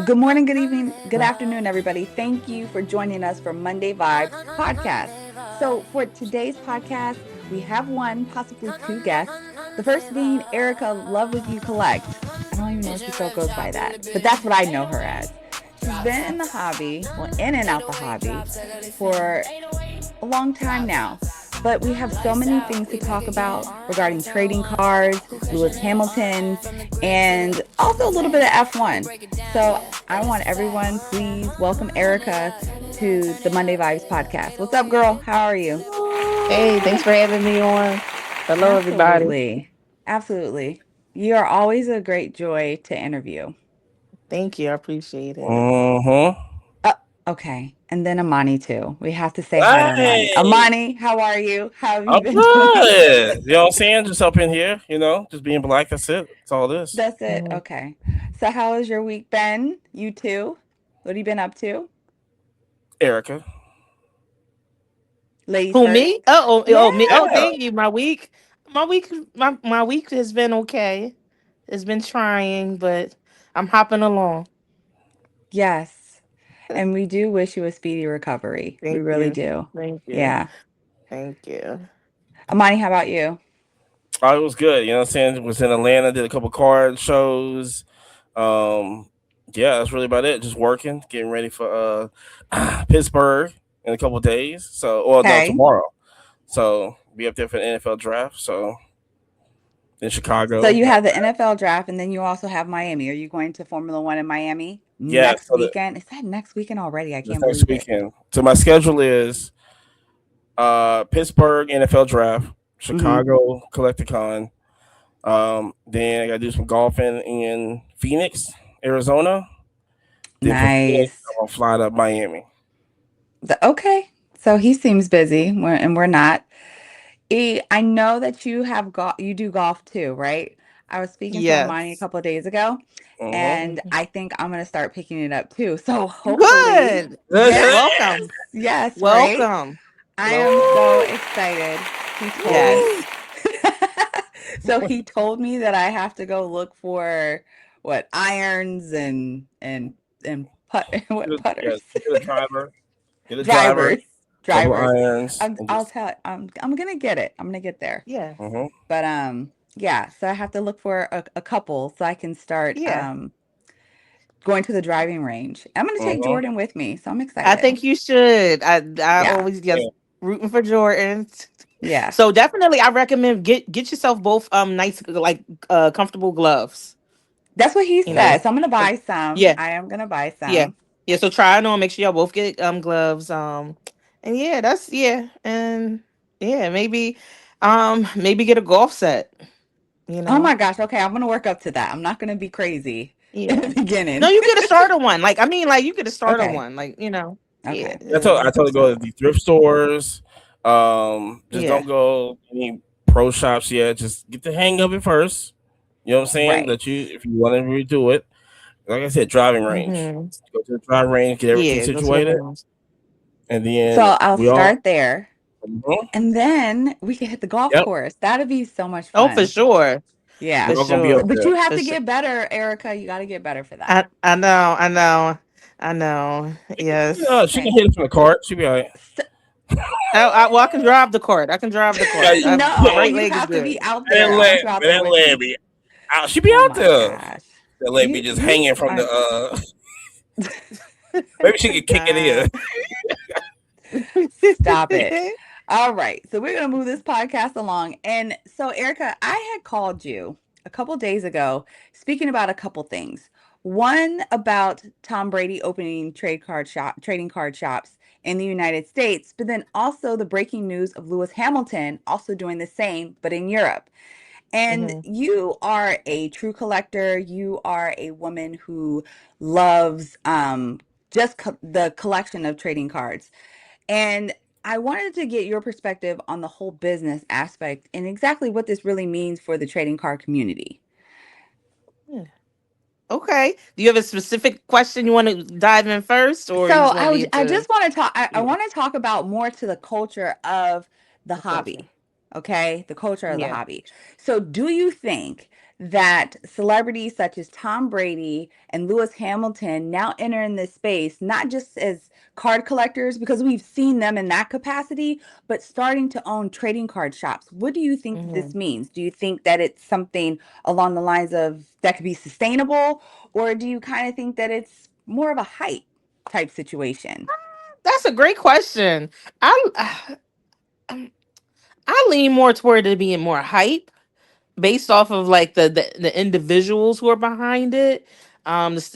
Good morning, good evening, good afternoon, everybody. Thank you for joining us for Monday Vibes podcast. So, for today's podcast, we have one, possibly two guests. The first being Erica Love What You Collect. I don't even know if she still goes by that, but that's what I know her as. She's been in the hobby, well, in and out the hobby for a long time now. But we have so many things to talk about regarding trading cards, Lewis Hamilton, and also a little bit of F1. So I want everyone, please welcome Erica to the Monday Vibes podcast. What's up, girl? How are you? Hey, thanks for having me on. Hello, everybody. Absolutely. Absolutely. You are always a great joy to interview. Thank you. I appreciate it. Mm-hmm. Uh, okay. And then Amani, too. We have to say hi to Amani. Hey, Amani, how are you? How have you I'm been doing? good. You know what I'm saying? Just up in here, just being black. That's it. That's all this. That's it. Mhm. Okay. So how has your week been? You too? What have you been up to? Erica. Ladies Who first? me? Me. Oh, Yeah. Yeah. thank you. My week has been okay. It's been trying, but I'm hopping along. Yes. And we do wish you a speedy recovery. We Thank really you. do. Thank you. Yeah. Thank you. Amani, how about you? Oh, it was good. You know what I'm saying? Was in Atlanta, did a couple card shows. Um, yeah, that's really about it. Just working, getting ready for Pittsburgh in a couple days. So, or no, Okay. tomorrow. So be up there for the NFL draft. So in So Chicago. you have the NFL draft and then you also have Miami. Are you going to Formula One in Miami Yeah. next So the weekend? Is that next weekend already? I this can't next believe it. weekend. So my schedule is Pittsburgh NFL draft, Mm-hmm. Chicago Collecticon. Then I got to do some golfing in Phoenix, Arizona. Then from Phoenix, Nice. I'm gonna fly to Miami. Okay. So he seems busy, and we're not. I know that you have you do golf too, right? I was speaking to Amani a Yes. couple of days ago, Mm-hmm. and I think I'm gonna start picking it up too. So hopefully, Good. yes, Welcome. yes, right? Welcome. I am so Woo! excited. He told me. Yes. So he told me that I have to go look for what irons and what Yeah, putters. get a driver, get a driver, Drivers, couple drivers. irons, and I'll just. tell. I'm gonna get it. I'm gonna get there. Yes. Mm-hmm. But yeah. So I have to look for a couple so I can start Yeah. going to the driving range. I'm gonna take Mm-hmm. Jordan with me, so I'm I excited. think you should. I Yeah, always Yeah. just rooting for Jordan. yeah. So definitely I recommend get yourself both nice like comfortable gloves. That's what he You know. said. So I'm gonna buy some. Yeah. I am gonna buy Yeah. some. Yeah. So try it on, make sure y'all both get gloves. And yeah, that's yeah. And yeah, maybe get a golf set, you Oh know. my gosh. Okay, I'm gonna work up to that. I'm not gonna be crazy in the Yeah. No, beginning. you get a starter one. Like I mean, like you get a starter Okay. one. Like, you know. Yeah. Okay. I told you go to the thrift stores. Just Yeah. don't go any pro shops yet. Just get the hang of it first. You know what I'm saying? Right. That you, if you want to redo it, like I said, driving range. Mm-hmm. Go to the driving range, get everything Yeah, go to the situated, range. and So then I'll we all. start there, Mhm. and then we can hit the golf Yep, course. That'd be so much Oh, for fun. sure. Yeah. For we're all gonna be up sure. But there. you have For to sure. get better, Erica. You got to get better for that. I know, I know, I know. Yes. She can Okay. hit it from the cart. She'll be all right. So, Well, I can drive the cart. I can drive the Yeah, cart. yeah. My no, right you leg is have to be good. out That there. I leg, want you out there that with leg me. be out. She be Oh out my there. gosh. That leg be just You hanging from the. are Maybe she could kick it in. stop it. All right. So we're going to move this podcast along. And so, Erica, I had called you a couple days ago speaking about a couple things. One about Tom Brady opening trading card shops in the United States, but then also the breaking news of Lewis Hamilton also doing the same, but in Europe. And Hmm. you are a true collector. You are a woman who loves just the collection of trading cards. And I wanted to get your perspective on the whole business aspect and exactly what this really means for the trading card community. Yeah. Okay. Do you have a specific question you want to dive in first, or you So just want me I to? just want to talk. I Yeah, want to talk about more to the culture of the the culture. hobby. Okay, the culture of the Yeah. hobby. So, do you think that celebrities such as Tom Brady and Lewis Hamilton now enter in this space, not just as card collectors, because we've seen them in that capacity, but starting to own trading card shops. What do you think that this Hmm. means? Do you think that it's something along the lines of that could be sustainable, or do you kind of think that it's more of a hype type situation? That's a great question. I I lean more toward it being more hype based off of like the individuals who are behind it,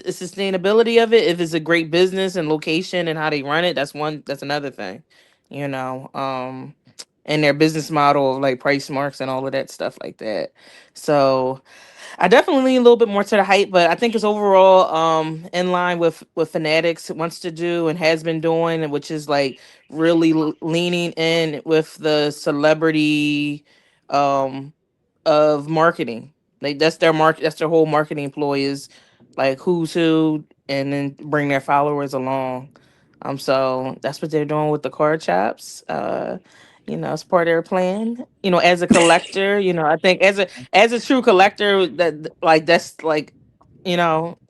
the sustainability of it. If it's a great business and location and how they run it, that's another thing, you know. And their business model of like price marks and all of that stuff like that. So I definitely lean a little bit more to the hype, but I think it's overall in line with what Fanatics wants to do and has been doing, and which is like really leaning in with the celebrity um of marketing. Like that's their whole marketing ploy is like who's who and then bring their followers along. So that's what they're doing with the card chops. It's part of their plan. As a collector, I think as a true collector, like that's like,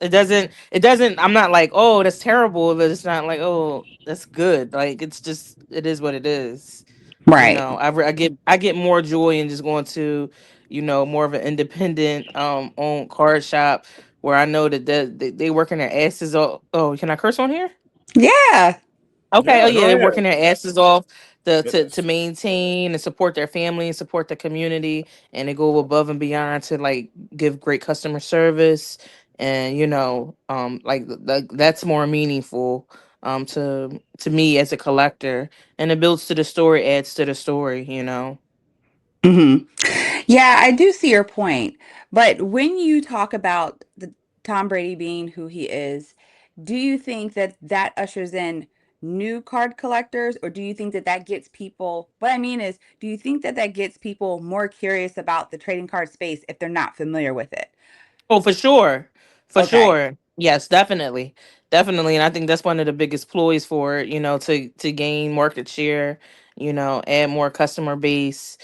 it doesn't I'm not like, oh, that's terrible, but it's not like, oh, that's good. Like it's just, it is what it is. Right. I get more joy in just going to, more of an independent owned card shop where I know that they working their asses off. Oh, can I curse on here? Yeah. Okay. Oh Yeah, go yeah, they're ahead. working their asses off to Goodness. maintain and support their family and support the community, and they go above and beyond to like give great customer service, and like that's more meaningful to me as a collector, and it builds to the story, adds to the story. Hmm. Yeah, I do see your point. But when you talk about the Tom Brady being who he is, do you think that that ushers in new card collectors, or do you think that that gets people? What I mean is, do you think that that gets people more curious about the trading card space if they're not familiar with it? Oh, for sure. For Okay. sure. Yes, definitely. Definitely. And I think that's one of the biggest ploys for it, to gain market share, add more customer base.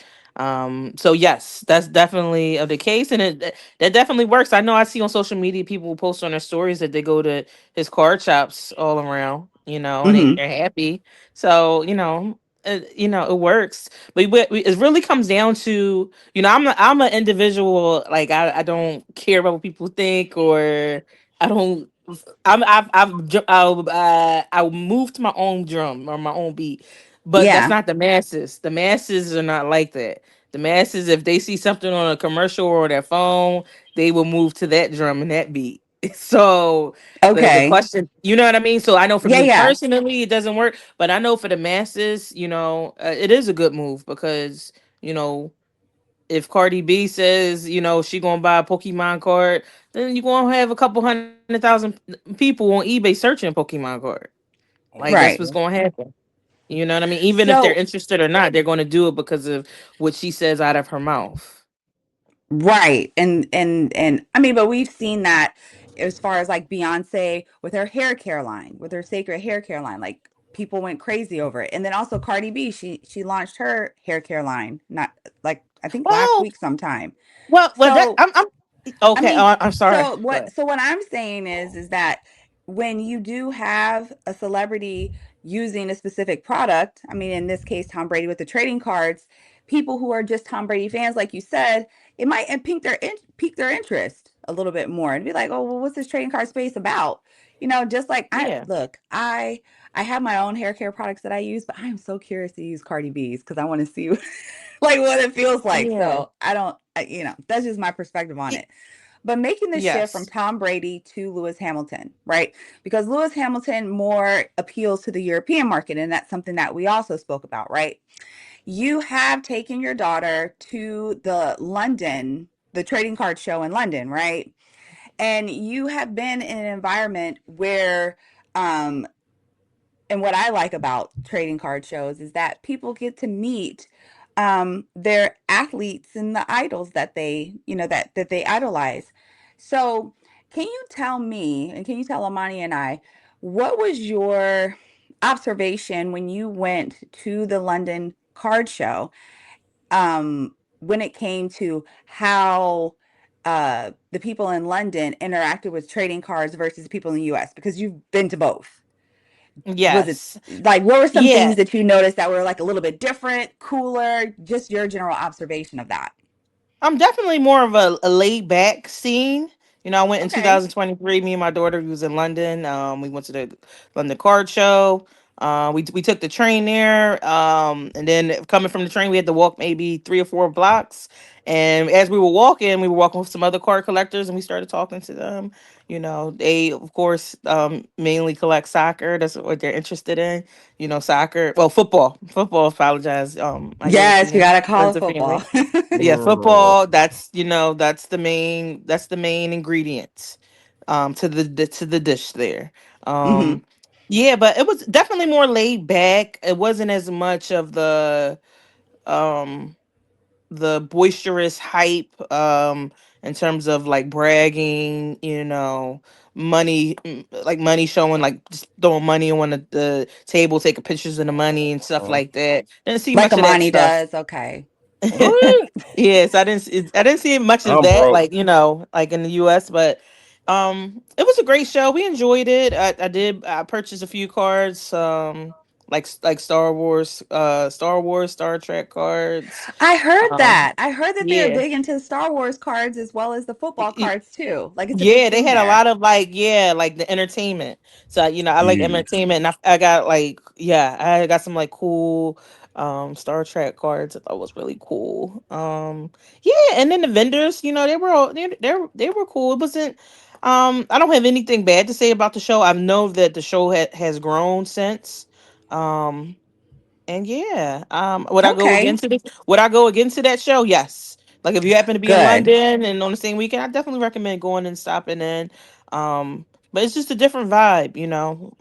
So yes, that's definitely the case. And that definitely works. I know I see on social media people post on their stories that they go to his card shops all around, and Hmm. they're happy. So, it works. But it really comes down to, I'm an individual. Like I don't care about what people think, or I don't. I'll move to my own drum or my own beat, but that's Yeah. not the masses. The masses are not like that. The masses, if they see something on a commercial or their phone, they will move to that drum and that beat. So the Okay. question, you know what I mean? So I know for Yeah. me Yeah. personally, it doesn't work, but I know for the masses, it is a good move because, you know, if Cardi B says, she gonna buy a Pokemon card, then you gonna have a couple 100,000 people on eBay searching Pokemon card. Like that's what's Right. gonna happen. You know what I mean? Even if they're So interested or not, they're gonna do it because of what she says out of her mouth. right. And I mean, but we've seen that as far as like Beyonce with her hair care line, with her sacred hair care line, like people went crazy over it. And then also Cardi B, she launched her hair care line, not like I think last Well, week sometime. well, that So I'm I okay. mean, I'm sorry. Go ahead. so what I'm saying is that when you do have a celebrity using a specific product, I mean in this case Tom Brady with the trading cards, people who are just Tom Brady fans like you said, it might pique their interest a little bit more and be like, "Oh, well what's this trading card space about?" Just like Yeah, I have my own hair care products that I use, but I am so curious to use Cardi B's cuz I want to see like what it feels like. yeah, So, I don't that's just my perspective on it. But making the shift from yes. Tom Brady to Lewis Hamilton, right? Because Lewis Hamilton more appeals to the European market, and that's something that we also spoke about, right? You have taken your daughter to the trading card show in London, right? And you have been in an environment where um, and what I like about trading card shows is that people get to meet their athletes and the idols that that they idolize. So, can you tell me, and can you tell Amani and I, what was your observation when you went to the London card show when it came to how the people in London interacted with trading cards versus people in the US because you've been to both. Was it Yes. like what were some Yeah. things that you noticed that were like a little bit different, cooler, just your general observation of that? I'm definitely more of a laid back scene. You know, I went in Okay. 2023. Me and my daughter we was in London. We went to the London Card Show. We took the train there. And then coming from the train, we had to walk maybe 3 or 4 blocks. And as we were walking with some other card collectors, and we started talking to them. You know, they of course mainly collect soccer. That's what they're interested in. You know, soccer. Well, football. Football. Apologize. My Yes, you European got to call friends it and family. football. Yeah, Mm. football. That's the main ingredients to the dish there. Hmm. Um, yeah, but it was definitely more laid back. It wasn't as much of um the boisterous hype in terms of like bragging, money, like money showing, like just throwing money on the table, taking pictures of the money and stuff Mm. like that. Didn't see Like much of that Amani stuff. does. Okay. What? Yes, I didn't see much of I'm that, broke. like like in the U.S. But it was a great show. We enjoyed it. I purchased a few cards, like Star Wars, Star Trek cards. I heard Um, that. I heard that they're yeah, big into Star Wars cards as well as the football cards too. Like it's a big yeah, they thing had a there. lot of like the entertainment. So I like Huge. entertainment, and I got I got some like cool Star Trek cards. I thought was really cool. Yeah, and then the vendors, they were all they were cool. It wasn't. I don't have anything bad to say about the show. I know that the show has grown since. Um, and yeah, Okay. Would I go again to that show? Yes. Like if you happen to be in Good. London and on the same weekend, I definitely recommend going and stopping in. But it's just a different vibe, you know.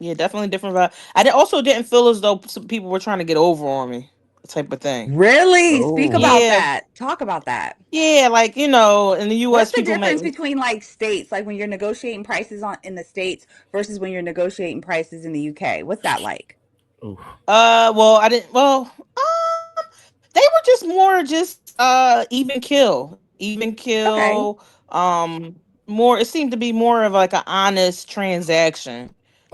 Yeah, definitely different vibe. Also didn't feel as though some people were trying to get over on me, type of thing. Really? Speak Oh. about Yeah, that. Talk about that. yeah, like in the What's U.S. the people might. difference between like states, like when you're negotiating prices on in the states versus when you're negotiating prices in the UK? What's that like? Oof. Well, I didn't. Well, they were just more just even Okay. kill. More. It seemed to be more of like an honest transaction.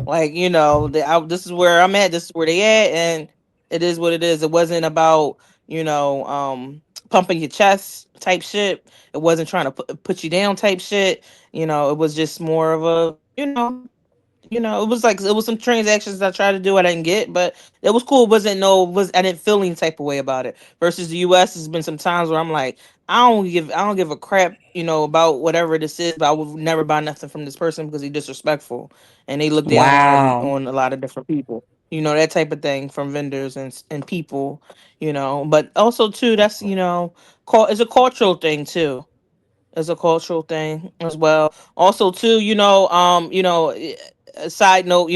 Like this is where I'm at. This is where they at, and it is what it is. It wasn't about you know pumping your chest type shit. It wasn't trying to put you down type shit. It was just more of a it was like it was some transactions I tried to do I didn't get, but it was cool. It wasn't no was I didn't feel any type of way about it. Versus the US, there's been some times where I'm like, I don't give a crap, about whatever this is, but I would never buy nothing from this person because he's disrespectful and they look down Wow. on a lot of different people. That type of thing from vendors and people, But also too, that's it's a cultural thing too, as a cultural thing as well. Also, too, a side note,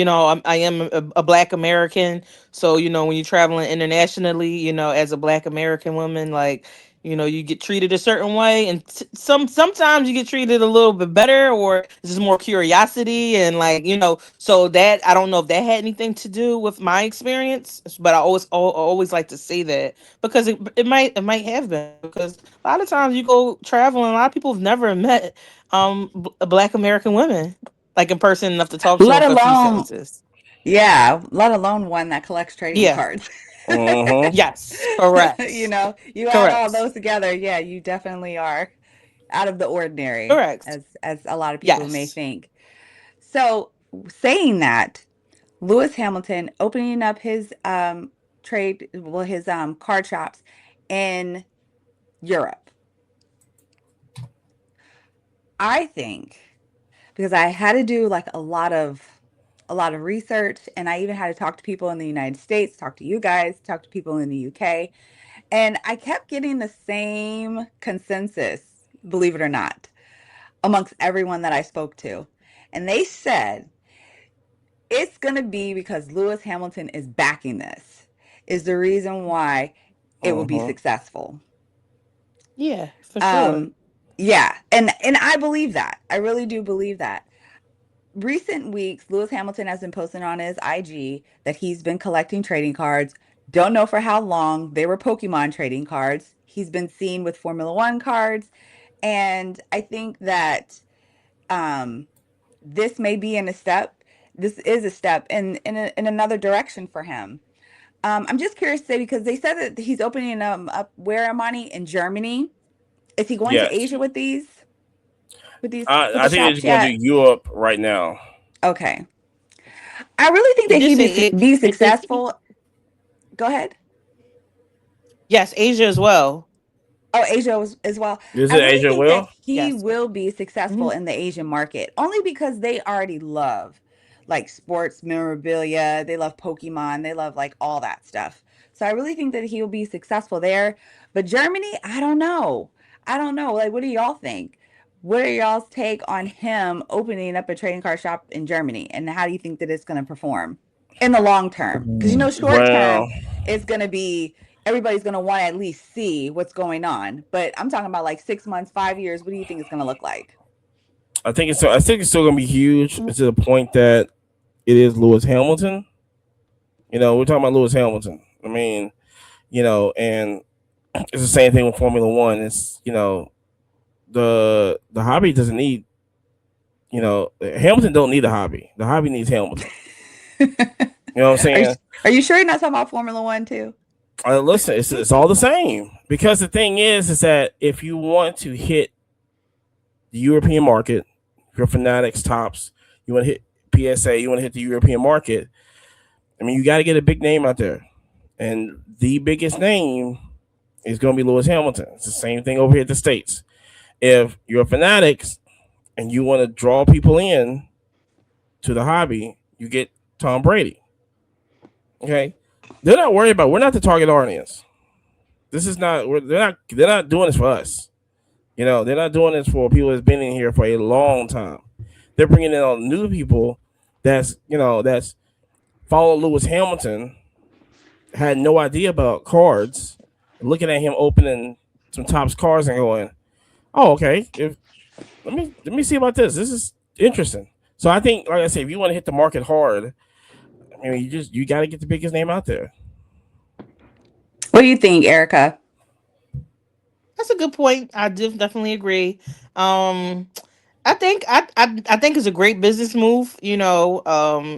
I am a Black American, so when you're traveling internationally, as a Black American woman, like you get treated a certain way, and sometimes you get treated a little bit better, or it's just more curiosity, and like so that I don't know if that had anything to do with my experience, but I always like to say that because it might have been because a lot of times you go traveling, a lot of people have never met Black American women like in person enough to talk to them Let for a few alone, sentences. yeah, let alone one that collects trading Yeah. cards. Mm-hmm. Yes. Correct. You add all Correct. those together, yeah, you definitely are out of the ordinary, Correct. as a lot of people may Yes. think. So, saying that, Lewis Hamilton opening up his his card shops in Europe. I think because I had to do like a lot of research, and I even had to talk to people in the United States, talk to you guys, talk to people in the UK, and I kept getting the same consensus, believe it or not, amongst everyone that I spoke to. And they said it's going to be because Lewis Hamilton is backing this, is the reason why it will be Mm-hmm. successful. Yeah, for sure. Um, yeah, and I believe that. I really do believe that. Recent weeks, Lewis Hamilton has been posting on his IG that he's been collecting trading cards. Don't know for how long. They were Pokemon trading cards. He's been seen with Formula One cards, And I think that um, this may be in a step. This is a step in another direction for him. I'm just curious to say because they said that he's opening up where Amani in Germany. Is he going to Yes, Asia with I the think they're shops just gonna do yet? Europe right now. Okay. I really think He that did he say be successful. Go ahead. yes, Asia as well. Oh, Asia as well. Is I it really Asia think that will? he Yes. will be successful Mhm. in the Asian market only because they already love like sports memorabilia. They love Pokemon. They love like all that stuff. So I really think that he will be successful there. But Germany, I don't know. I don't know. Like, what do y'all think? What are y'all's take on him opening up a trading card shop in Germany? And how do you think that it's going to perform in the long term? Because you know, short term, Well, it's going to be everybody's going to want to at least see what's going on. But I'm talking about like 6 months, 5 years. What do you think it's going to look like? I think it's still gonna be huge to the point that it is Lewis Hamilton. You know, we're talking about Lewis Hamilton. I mean, and it's the same thing with Formula One. It's the hobby doesn't need Hamilton don't need a hobby. The hobby needs Hamilton. You know what I'm are you saying? are you sure you're not talking about Formula One too? Listen, it's all the same because the thing is that if you want to hit the European market, your Fanatics tops, you want to hit PSA, you want to hit the European market. I mean, you got to get a big name out there, and the biggest name is going to be Lewis Hamilton. It's the same thing over here at the States. If you're Fanatics and you want to draw people in to the hobby, you get Tom Brady. Okay, they're not worried about. We're not the target audience. This is not. They're not doing this for us. They're not doing this for people that's been in here for a long time. They're bringing in all new people that's followed Lewis Hamilton, had no idea about cards, looking at him opening some Topps cards and going, "Oh, okay. If let me see about this. This is interesting." So I think, like I said, if you want to hit the market hard, I mean, you got to get the biggest name out there. What do you think, Erica? That's a good point. I definitely agree. Um, I think it's a great business move,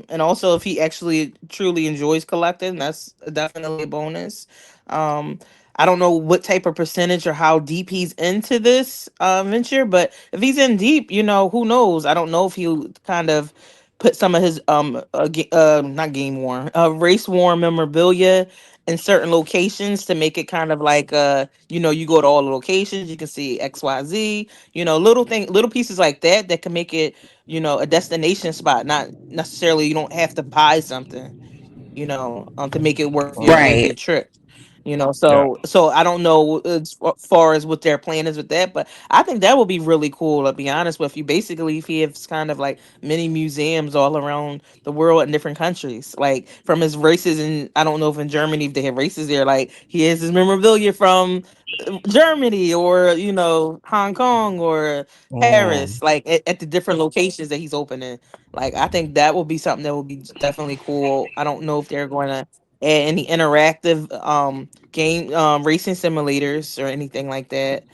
and also if he actually truly enjoys collecting, that's definitely a bonus. Um, I don't know what type of percentage or how deep he's into this venture, but if he's in deep, who knows? I don't know if he'll kind of put some of his not game worn race worn memorabilia in certain locations to make it kind of like you go to all the locations, you can see XYZ, little pieces like that that can make it a destination spot, not necessarily you don't have to buy something, to make it worth your Right. trip. Yeah. So I don't know as far as what their plan is with that, but I think that would be really cool. To be honest with you, basically, if he has kind of like many museums all around the world in different countries, like from his races, and I don't know if in Germany if they have races there, like he has his memorabilia from Germany or Hong Kong or Paris, Mm. like at the different locations that he's opening. Like I think that will be something that will be definitely cool. I don't know if they're going to add any interactive game racing simulators or anything like that.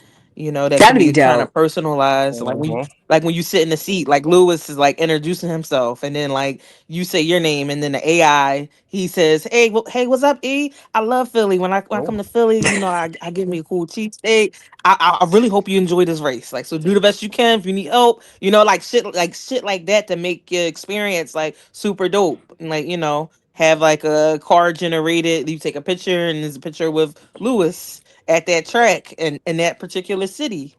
That can That'd be be kind of dope. personalized. Hmm. Like when you sit in the seat, like Lewis is like introducing himself, and then like you say your name, and then the AI he says, "Hey, hey, what's up, E? I love Philly. When I come to Oh. Philly, I give me a cool cheesesteak. I really hope you enjoy this race. Like, so do the best you can. If you need help, like shit like that to make your experience like super dope. And like, have like a car generated. You take a picture, and there's a picture with Lewis at that track and in that particular city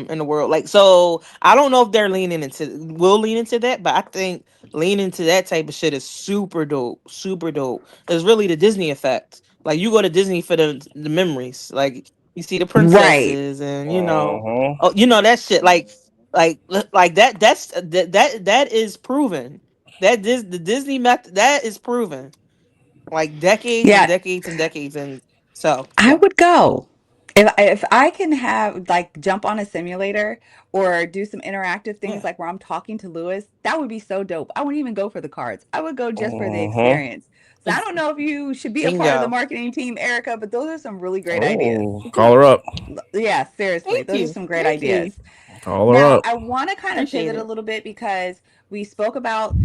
in the world. Like, so I don't know if they're leaning into will lean into that, but I think leaning into that type of shit is super dope, super dope. It's really the Disney effect. Like you go to Disney for the memories. Like you see the Right. princesses and Uh-huh. oh, that shit. Like that is proven. The Disney method that is proven. Like decades and Yeah, decades and decades, and so I yeah. would go. If I can have like jump on a simulator or do some interactive things Yeah. like where I'm talking to Lewis, that would be so dope. I wouldn't even go for the cards. I would go just for the Mm-hmm. experience. So I don't know if you should be a part of the Bingo. marketing team, Erica, but those are some really great ideas. Oh, call her up. Yeah, seriously, Thank those are you. some great Thank you. ideas. Call her Now, up. I want to kind of Appreciate pivot a it. little bit because we spoke about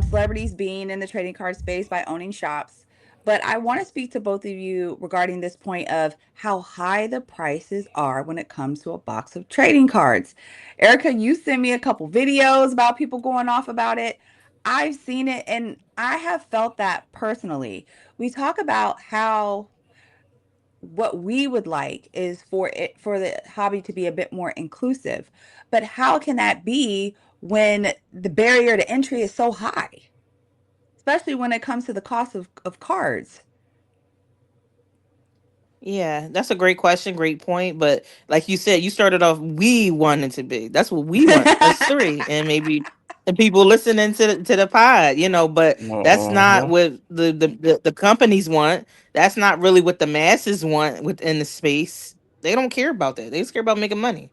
celebrities being in the trading card space by owning shops. But I want to speak to both of you regarding this point of how high the prices are when it comes to a box of trading cards. Erica, you sent me a couple videos about people going off about it. I've seen it and I have felt that personally. We talk about how what we would like is for the hobby to be a bit more inclusive. But how can that be when the barrier to entry is so high, especially when it comes to the cost of cards? Yeah, that's a great question, great point. But like you said, you started off we wanted to be. That's what we want. Us three, and maybe the people listening to the pod, you know. But that's not Mm-hmm. what the companies want. That's not really what the masses want within the space. They don't care about that. They just care about making money.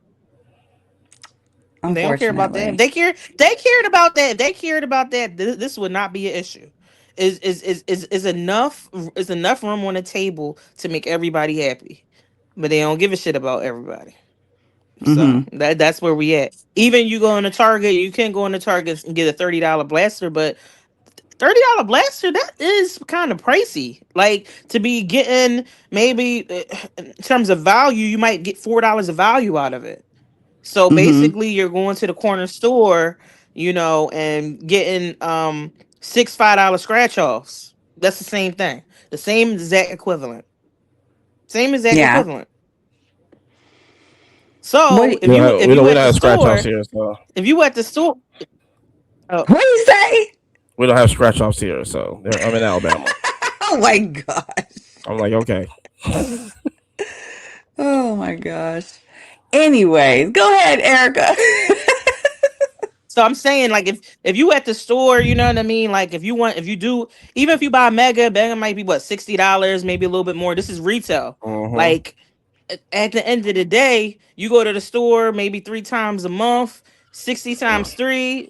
They don't care about that. If Unfortunately. they cared about that. If they cared about that, this would not be an issue. Is enough room on the table to make everybody happy, but they don't give a shit about everybody. So Mm-hmm. that's where we at. Even you go into Target, you can go into Target and get a $30 blaster, but $30 blaster that is kind of pricey. Like to be getting maybe in terms of value, you might get $4 of value out of it. So Mm-hmm. basically, you're going to the corner store, and getting six $5 scratch offs. That's the same thing. The same exact equivalent. Same exact Yeah. equivalent. What So do- We if you don't at the have scratch offs store, here, so if you at the store, oh, what do you say? we don't have scratch offs here. So I'm in Alabama. Oh my gosh. I'm like, okay. Oh my gosh. Anyways, go ahead, Erica. so I'm saying like if you at the store, you know what I mean. Like if you do, even if you buy a mega might be what $60, maybe a little bit more. This is retail. Mm-hmm. Like at the end of the day, you go to the store maybe 3 times a month, 60 times three,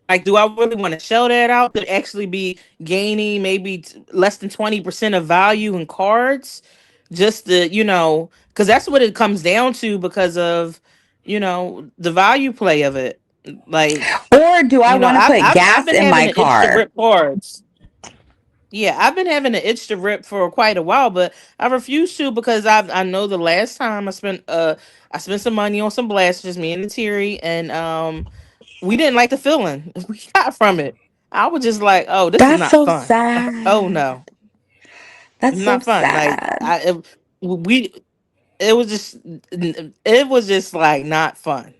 like, do I really want to shell that out to actually be gaining maybe less than 20% of value in cards? Just because that's what it comes down to because of, the value play of it. Like, Or do I want to put I've gas been in having my an itch to car? rip cards. Yeah, I've been having an itch to rip for quite a while, but I refuse to because I know the last time I spent some money on some blasters, me and the Terry, and we didn't like the feeling we got from it. I was just like, oh, this is That's not so fun. Oh sad. no, That's it's so not fun. Like sad. we it was just like not fun.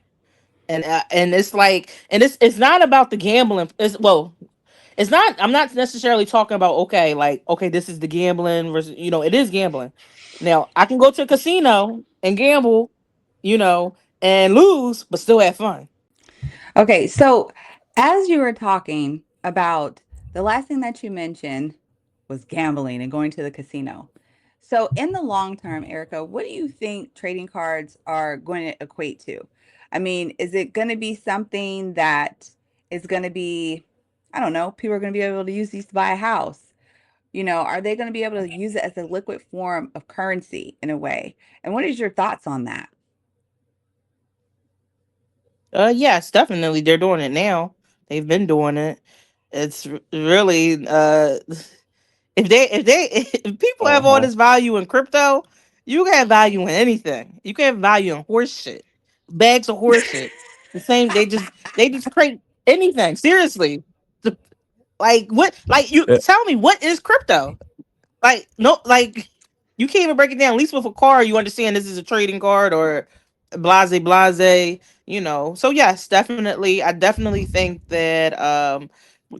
And it's like and it's not about the gambling. It's not. I'm not necessarily talking about okay, this is the gambling versus it is gambling. Now I can go to a casino and gamble, you know, and lose, but still have fun. Okay, so as you were talking about the last thing that you mentioned was gambling and going to the casino. So in the long term, Erica, what do you think trading cards are going to equate to? I mean, is it going to be something that is going to be, I don't know, people are going to be able to use these to buy a house? Are they going to be able to use it as a liquid form of currency in a way? And what is your thoughts on that? Yes, definitely. They're doing it now. They've been doing it. It's really if if people have all Mm-hmm. this value in crypto, you can have value in anything. You can have value in horse shit, bags of horse shit. The same. They just create anything. Seriously, The- like what? Like you tell me what is crypto? Like no, like you can't even break it down. At least with a car, you understand this is a trading card or blase blase. So yes, definitely. I definitely think that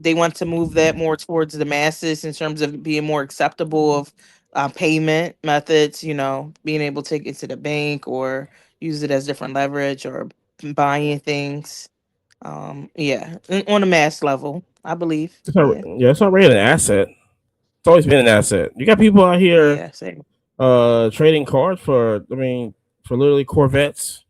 they want to move that more towards the masses in terms of being more acceptable of payment methods. Being able to take it to the bank or use it as different leverage or buying things. Yeah, on a mass level, I believe. Yeah, Yeah, it's already an asset. It's always been an asset. You got people out here yeah, same. trading cards for, I mean, for literally Corvettes.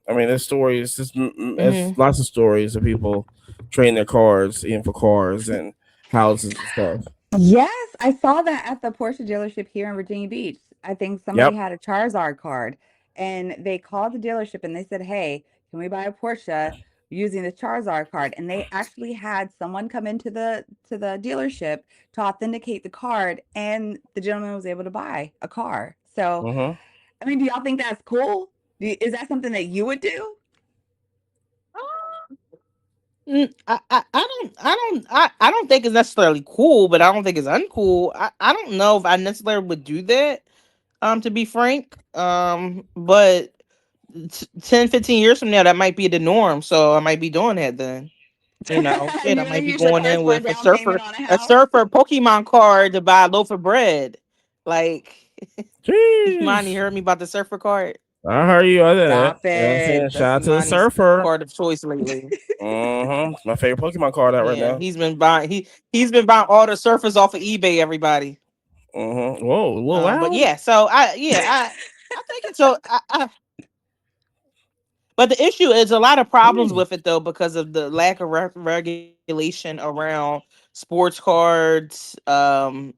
I mean, there's stories. There's Hmm. lots of stories of people trading their cards in for cars and houses and stuff. Yes, I saw that at the Porsche dealership here in Virginia Beach. I think somebody Yep. had a Charizard card and they called the dealership and they said, "Hey, can we buy a Porsche using the Charizard card?" And they actually had someone come into the dealership to authenticate the card and the gentleman was able to buy a car. So, Mm-hmm. I mean, do y'all think that's cool? Is that something that you would do? I don't think it's necessarily cool, but I don't think it's uncool. I don't know if I necessarily would do that. To be frank, but 10, 15 years from now, that might be the norm. So I might be doing that then. Shit, I You're gonna might be use your going cards in for a with down payment on a a house? surfer Pokemon card to buy a loaf of bread. Like, Imani Jeez. heard me about the surfer card. I heard you other than that. Stop You know what I'm saying? it. That's Shout out to the Imani's surfer. card of choice lately. Mm-hmm. It's my favorite Pokemon card out right Yeah, now. he's been buying all the surfers off of eBay. Everybody. Mm-hmm. Whoa, a little But loud. yeah, so I think it's so. But the issue is a lot of problems Ooh. with it though because of the lack of regulation around sports cards. So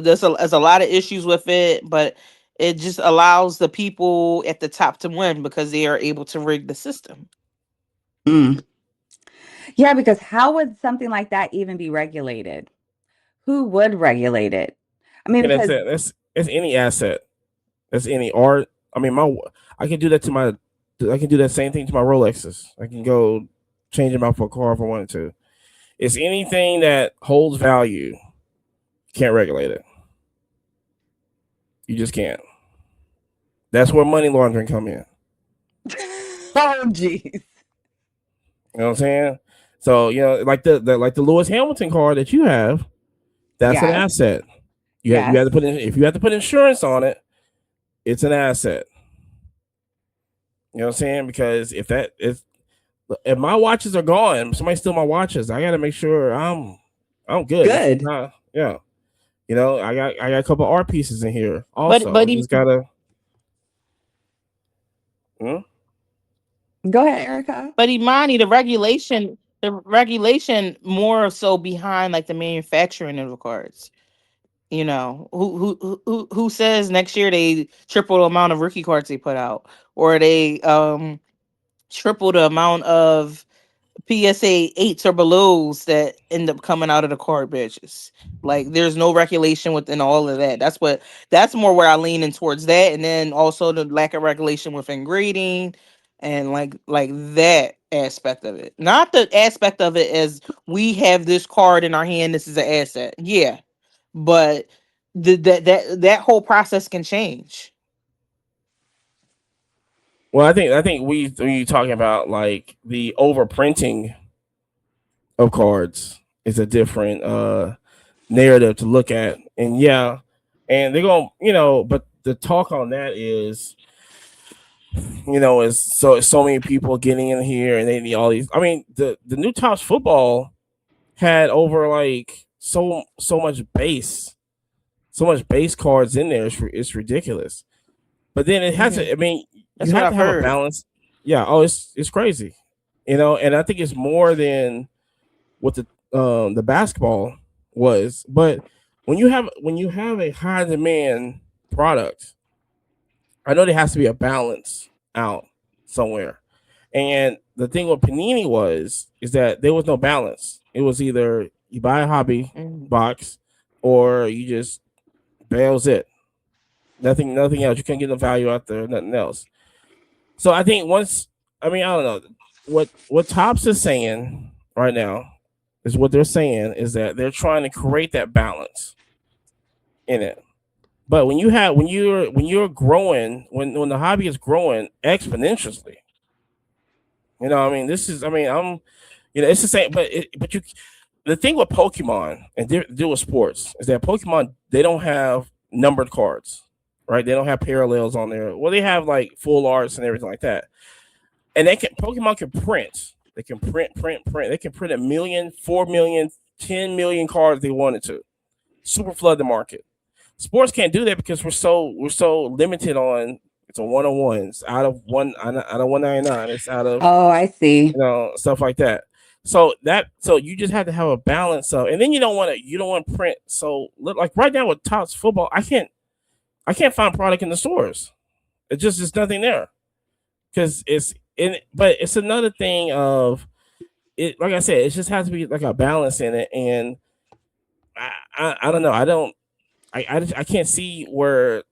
there's a lot of issues with it, but it just allows the people at the top to win because they are able to rig the system. Mm. Yeah, because how would something like that even be regulated? Who would regulate it? I mean, Okay, that's because it. That's any asset. That's any art. I mean, I can do that to my. I can do that same thing to my Rolexes. I can go change them out for a car if I wanted to. It's anything that holds value. Can't regulate it. You just can't. That's where money laundering come in. oh jeez. You know what I'm saying? So like the Lewis Hamilton car that you have, that's an Yes. asset. You have Yes. to put in if you have to put insurance on it, it's an asset. You know what I'm saying? Because if my watches are gone, somebody steal my watches, I gotta make sure I'm good. This is Good. not yeah. I got a couple art pieces in here But also. but You he, just gotta hmm? Go ahead, Erica. but Imani, the regulation more so behind like the manufacturing of the cards. Who says next year they triple the amount of rookie cards they put out, or they triple the amount of PSA eights or belows that end up coming out of the card batches. Like there's no regulation within all of that. That's more where I lean in towards that, and then also the lack of regulation within grading and like that aspect of it. Not the aspect of it as we have this card in our hand. This is an asset. Yeah, but that whole process can change. Well, I think we talking about like the overprinting of cards is a different narrative to look at. And yeah, and they're going, but the talk on that is, is so many people getting in here and they need all these. I mean, the new Tops football had over like so much base cards in there. It's ridiculous. But then it has Hmm. to. I mean, you That's what have to I've have a heard. balance. Yeah. Oh, it's crazy. And I think it's more than what the basketball was. But when you have a high demand product, I know there has to be a balance out somewhere. And the thing with Panini is that there was no balance. It was either you buy a hobby Mhm. box or you just bails it. Nothing else. You can't get no value out there, nothing else. So I think I mean, I don't know what Tops is saying right now is what they're saying is that they're trying to create that balance in it. But when you're growing, when the hobby is growing exponentially, I mean, it's the same. But the thing with Pokemon and deal with sports is that Pokemon they don't have numbered cards, right? They don't have parallels on there. Well, they have like full arts and everything like that. And Pokemon can print. They can print. They can print 1 million, 4 million, 10 million cards they wanted to. Super flood the market. Sports can't do that because we're so limited on it's a 101. It's out of 199. It's out of Oh, I see. stuff like that. So you just have to have a balance of, and then you don't want to print. So like right now with Topps football, I can't find product in the stores. It just there's nothing there because it's in. But it's another thing of it. Like I said, it just has to be like a balance in it, and I don't know. I can't see where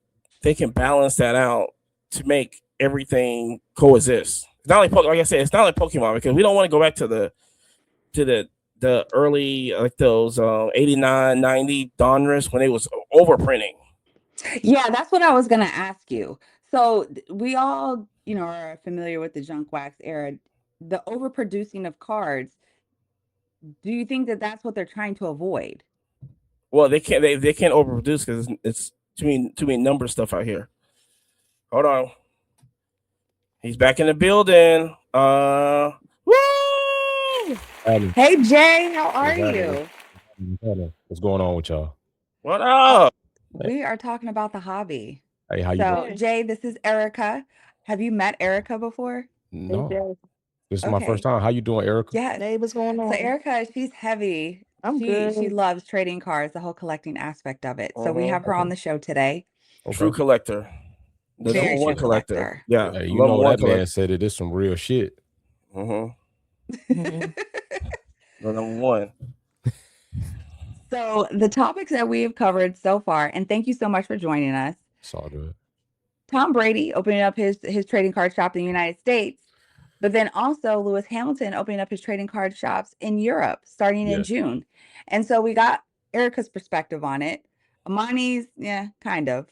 they can balance that out to make everything coexist. It's not like I said, it's not like Pokemon because we don't want to go back to the early like those 89, 90 Donruss when it was overprinting. Yeah, that's what I was gonna ask you. So we all, are familiar with the junk wax era, the overproducing of cards. Do you think that that's what they're trying to avoid? Well, they can't overproduce because it's too many number stuff out here. Hold on, he's back in the building. Woo! Hey Jay, how are Exactly. you? What's going on with y'all? What up? We are talking about the hobby. Hey, how you So doing? Jay, this is Erica. Have you met Erica before? No, this is my first Okay. time. How you doing, Erica? Yes. Hey, what's going So on? Erica, she's heavy. I'm She good. loves trading cards, the whole collecting aspect of it. So we Mhm. have her on the show today. True Okay. collector, the Very number one true collector. collector. Yeah, Hey, number one that collector. man said it is some real shit. Mhm. Mhm. The number one. So the topics that we have covered so far, and thank you so much for joining us. It's all good. Tom Brady opening up his trading card shop in the United States, but then also Lewis Hamilton opening up his trading card shops in Europe starting in Yes. June. And so we got Erica's perspective on it. Amani's, yeah, kind of.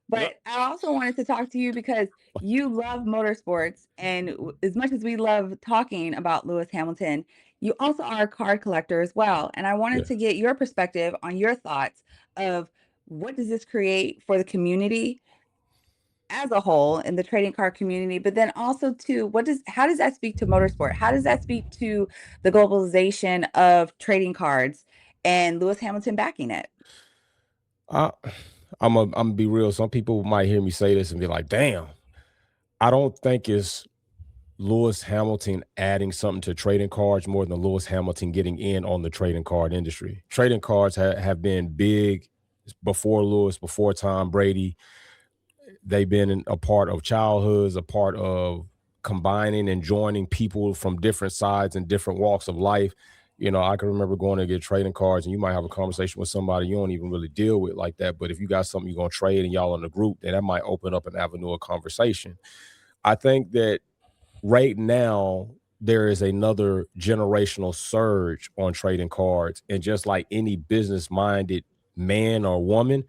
But Yep. I also wanted to talk to you because you love motorsports. And as much as we love talking about Lewis Hamilton, you also are a card collector as well. And I wanted Yeah. to get your perspective on your thoughts of what does this create for the community as a whole in the trading card community, but then also too, how does that speak to motorsport? How does that speak to the globalization of trading cards and Lewis Hamilton backing it? I, I'm gonna be real. Some people might hear me say this and be like, "Damn." I don't think it's Lewis Hamilton adding something to trading cards more than Lewis Hamilton getting in on the trading card industry. Trading cards have been big before Lewis, before Tom Brady. They've been a part of childhoods, a part of combining and joining people from different sides and different walks of life. I can remember going to get trading cards, and you might have a conversation with somebody you don't even really deal with like that. But if you got something you're gonna trade and y'all in the group, then that might open up an avenue of conversation. I think that right now there is another generational surge on trading cards, and just like any business-minded man or woman,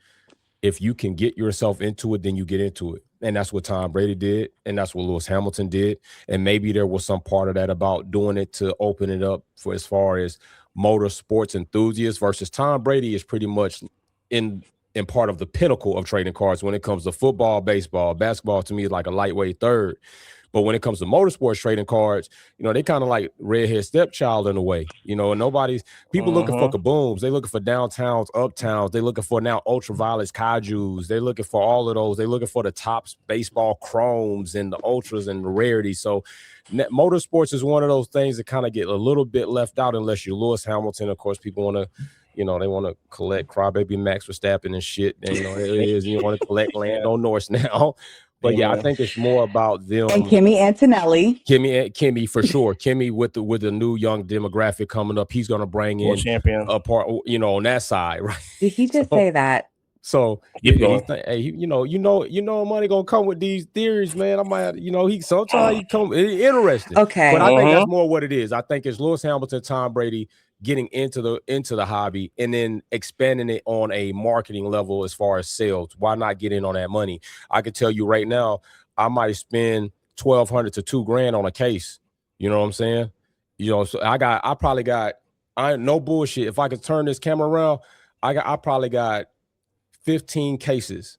if you can get yourself into it, then you get into it. And that's what Tom Brady did. And that's what Lewis Hamilton did. And maybe there was some part of that about doing it to open it up for as far as motorsports enthusiasts versus Tom Brady is pretty much in in part of the pinnacle of trading cards when it comes to football, baseball, basketball to me is like a lightweight third. But when it comes to motorsports trading cards, they kind of like redhead stepchild in a way, and people looking for Mhm. kabooms. They looking for downtowns, uptowns. They looking for now ultraviolets, kaijus. They looking for all of those. They looking for the tops baseball chromes and the ultras and the rarities. So motorsports is one of those things that kind of get a little bit left out unless you're Lewis Hamilton. Of course, people want to, they want to collect Crybaby Max Verstappen and shit. And, it is, you want to collect Lando Norris now. But yeah, I Amen. think it's more about them. And Kimmy Antonelli. Kimmy for sure. Kimmy with the new young demographic coming up, he's gonna bring World in champion. a part, on that side, right? Did he just say that? So Keep he going. hey, money gonna come with these theories, man. I might, he sometimes he come interesting. Okay. But I think that's Mhm. more what it is. I think it's Lewis Hamilton, Tom Brady getting into the hobby and then expanding it on a marketing level as far as sales. Why not get in on that money? I can tell you right now, I might spend $1,200 to $2,000 on a case. You know what I'm saying? So I probably got, I no bullshit. If I could turn this camera around, I probably got 15 cases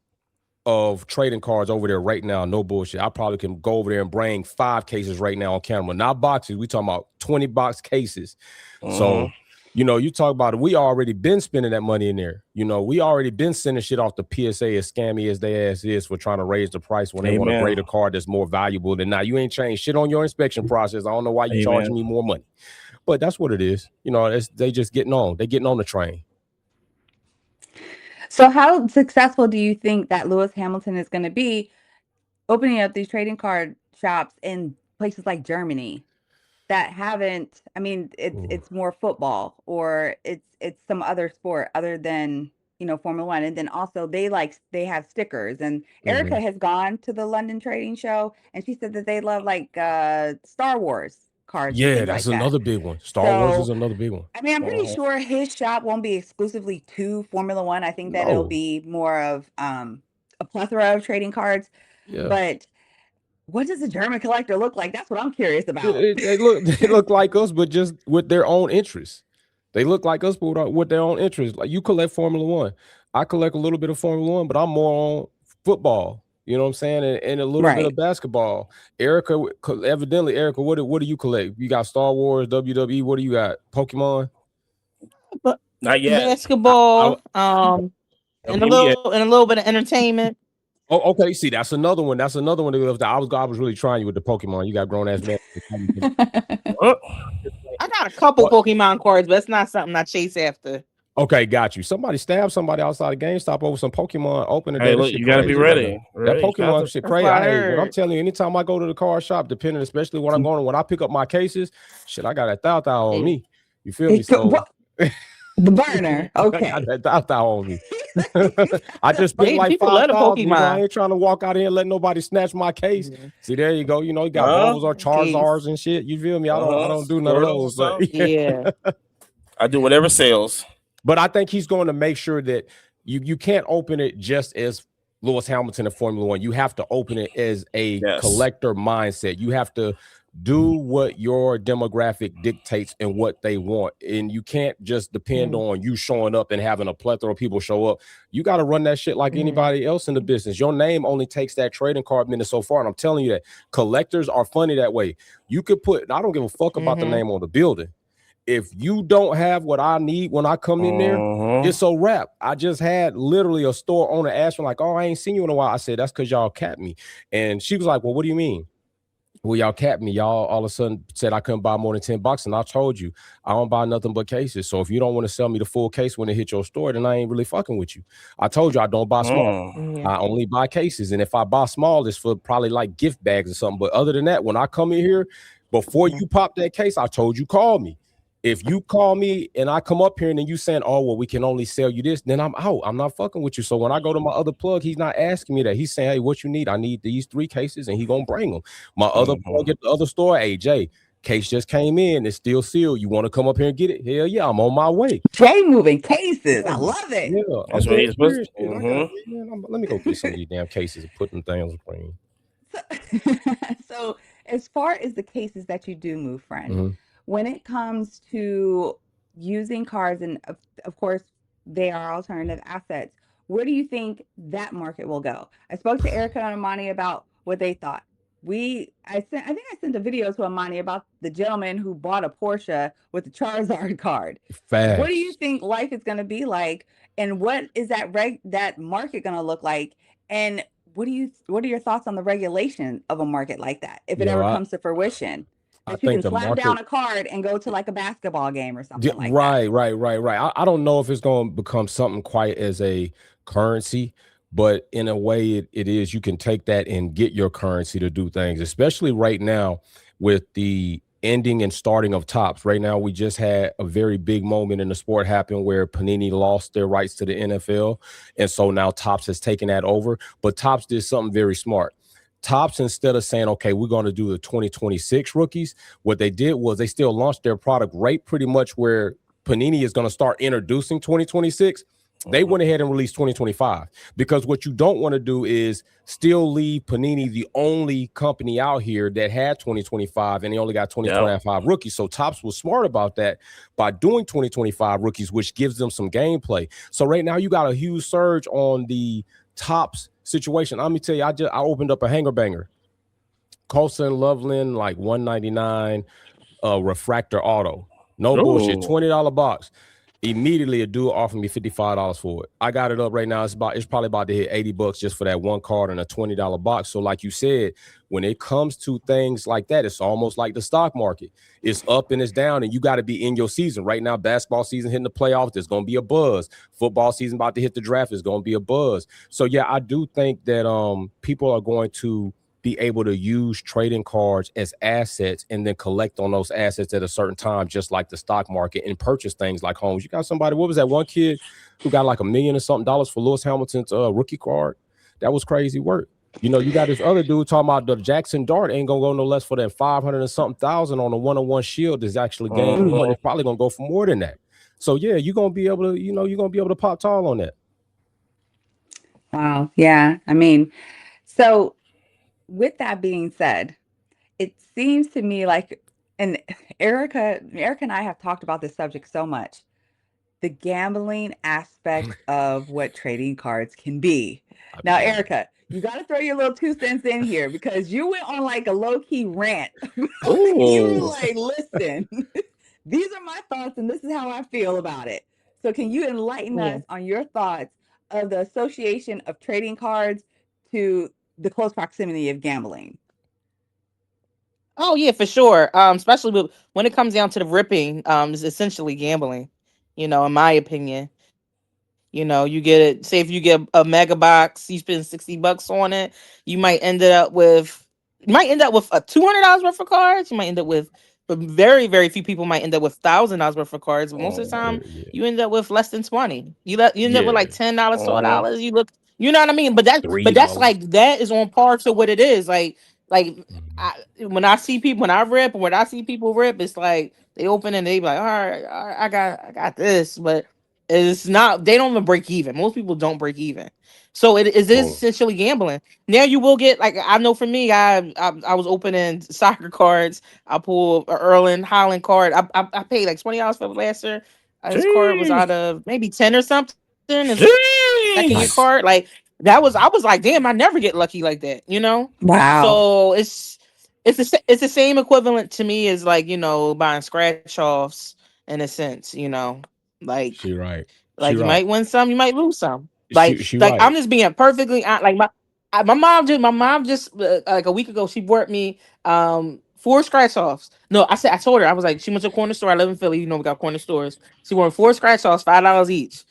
of trading cards over there right now. No bullshit. I probably can go over there and bring 5 cases right now on camera. Not boxes. We talking about 20 box cases. Mhm. So You talk about it. We already been spending that money in there. We already been sending shit off the PSA as scammy as their ass is for trying to raise the price when they want to grade a card that's more valuable than now. You ain't changed shit on your inspection process. I don't know why you charging me more money, but that's what it is. They just getting on. They getting on the train. So how successful do you think that Lewis Hamilton is going to be opening up these trading card shops in places like Germany that haven't, I mean, it's more football or it's some other sport other than, Formula One. And then also they have stickers, and Erica has gone to the London Trading Show and she said that they love Star Wars cards. Yeah, and that's like another big one. Star Wars is another big one. I mean, I'm pretty sure his shop won't be exclusively to Formula One. I think that it'll be more of a plethora of trading cards. Yeah. But what does a German collector look like? That's what I'm curious about. They look like us, but just with their own interests. They look like us, but with their own interests. Like, you collect Formula One. I collect a little bit of Formula One, but I'm more on football. You know what I'm saying? And a little bit of basketball. Erica, what do you collect? You got Star Wars, WWE. What do you got? Pokemon? But not yet. Basketball. And a little bit of entertainment. Oh, okay. See, that's another one. That's another one that I was really trying you with the Pokemon. You got grown ass man. I got a couple Pokemon cards, but it's not something I chase after. Okay, got you. Somebody stabbed somebody outside of GameStop over some Pokemon opening. Hey, look, you got to be ready. That Pokemon shit crazy. What I'm telling you, anytime I go to the card shop, depending, especially when I'm going, when I pick up my cases, shit, I got a thou on me. You feel me? So the burner. Okay. I got that thou on me. I just spent like $5,000. I ain't trying to walk out here and let nobody snatch my case. See, there you go. You got Bulbas or Charizards and shit. You feel me? I don't do none of those. But yeah. I do whatever sells. But I think he's going to make sure that you can't open it just as Lewis Hamilton in Formula One. You have to open it as a collector mindset. You have to do what your demographic dictates and what they want. And you can't just depend on you showing up and having a plethora of people show up. You got to run that shit like anybody else in the business. Your name only takes that trading card minute so far. And I'm telling you that collectors are funny that way. You could I don't give a fuck about the name on the building. If you don't have what I need when I come in there, it's a wrap. I just had literally a store owner ask me like, "Oh, I ain't seen you in a while." I said, "That's because y'all capped me." And she was like, "Well, what do you mean?" "Well, y'all capped me. Y'all all of a sudden said I couldn't buy more than $10. And I told you, I don't buy nothing but cases. So if you don't want to sell me the full case when it hit your store, then I ain't really fucking with you. I told you I don't buy small. I only buy cases. And if I buy small, it's for probably like gift bags or something. But other than that, when I come in here, before you pop that case, I told you, call me. If you call me and I come up here and then you saying, oh, well, we can only sell you this, then I'm out. I'm not fucking with you. So when I go to my other plug, he's not asking me that. He's saying, hey, what you need? I need these 3 cases, and he gonna bring them. My other plug at the other store, hey, Jay, case just came in. It's still sealed. You want to come up here and get it? Hell yeah, I'm on my way. Jay moving cases. I love it. Yeah, that's what he's supposed to. Let me go get some of these damn cases and put them things on screen. So as far as the cases that you do move, friend, when it comes to using cards, and of course they are alternative assets, where do you think that market will go? I spoke to Erica and Amani about what they thought. I think I sent a video to Amani about the gentleman who bought a Porsche with the Charizard card. Fast. What do you think life is going to be like, and what is that market going to look like? And what are your thoughts on the regulation of a market like that if it ever comes to fruition? That you can slap down a card and go to like a basketball game or something like that. Right. I don't know if it's going to become something quite as a currency, but in a way it is. You can take that and get your currency to do things, especially right now with the ending and starting of Topps. Right now, we just had a very big moment in the sport happen where Panini lost their rights to the NFL. And so now Topps has taken that over. But Topps did something very smart. Topps, instead of saying, okay, we're going to do the 2026 rookies, what they did was they still launched their product right pretty much where Panini is going to start introducing 2026. They went ahead and released 2025, because what you don't want to do is still leave Panini the only company out here that had 2025 and they only got 2025 rookies. So Topps was smart about that by doing 2025 rookies, which gives them some gameplay. So right now you got a huge surge on the Topps situation. Let me tell you, I opened up a hanger banger. Colson Loveland, like $199 refractor auto. No bullshit. Ooh. $20 box. Immediately a dude offered me $55 for it. I got it up right now. It's probably about to hit $80 just for that one card and a $20 box. So like you said, when it comes to things like that, it's almost like the stock market. It's up and it's down, and you got to be in your season. Right now, basketball season hitting the playoffs, there's going to be a buzz. Football season about to hit the draft, there's going to be a buzz. So yeah, I do think that people are going to be able to use trading cards as assets and then collect on those assets at a certain time, just like the stock market, and purchase things like homes. You got somebody, what was that one kid who got like $1 million or something dollars for Lewis Hamilton's rookie card? That was crazy work. You know, you got this other dude talking about the Jackson Dart ain't gonna go no less for that 500 and something thousand on a one-on-one shield is actually game one. It's probably gonna go for more than that. So yeah, you're gonna be able to, you're gonna be able to pop tall on that. Wow. Yeah. I mean, so with that being said, it seems to me like, and Erica and I have talked about this subject so much, the gambling aspect of what trading cards can be. Now, Erica, you got to throw your little 2 cents in here because you went on like a low-key rant. You were like, listen, these are my thoughts and this is how I feel about it. So can you enlighten us on your thoughts of the association of trading cards to the close proximity of gambling? Oh yeah, for sure. Especially when it comes down to the ripping, it's essentially gambling. In my opinion. You know, you get it. Say if you get a mega box, you spend $60 on it, you might end up with a $200 worth of cards. You might end up with, but very very few people might end up with $1,000 worth of cards. But most of the time, Yeah. you end up with less than 20. You end up with like $10, $12. You know what I mean? But that's $3. like that is on par to what it is. When I see people when I rip, when I see people rip, it's like they open and they be like, all right, I got this, but it's not. They don't even break even. Most people don't break even. So it is essentially gambling. Now you will get like I know for me, I was opening soccer cards. I pulled a Erling Haaland card. I paid like $20 for it last year. His card was out of maybe 10 or something. His second year Jeez. card, like that was. I was like, damn, I never get lucky like that. Wow. So it's the same equivalent to me as like buying scratch offs in a sense. Like She right. She like you right. might win some, you might lose some. Like She like right. I'm just being perfectly like my mom just like a week ago she bought me 4 scratch offs. No, I told her I was like she went to a corner store. I live in Philly, we got corner stores. She won 4 scratch offs, $5 each.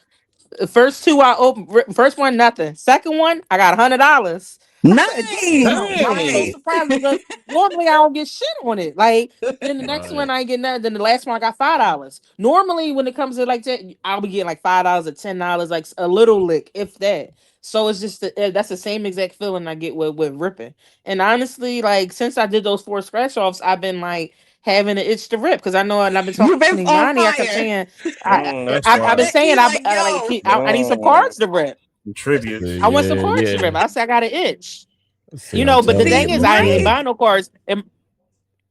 The first two I opened, first one nothing. Second one I got $100. I said, Nice. damn. I was so Dang. surprised because normally I don't get shit on it. Like then the next Right. one I ain't getting nothing. Then the last one I got $5. Normally when it comes to like that, I'll be getting like $5 or $10, like a little lick, if that. So it's just that's the same exact feeling I get with ripping. And honestly, like since I did those 4 scratch offs, I've been like having an itch to rip because I know, and I've been You've talking been to on Imani. I kept fire. saying, That's I've been why. saying, He's like, yo. I need some cards to rip. Tribute. I want some Yeah, cards to rip. yeah. I said I got an itch. See, I'm But the telling See, thing you, is, I man. ain't right? buying no cards. And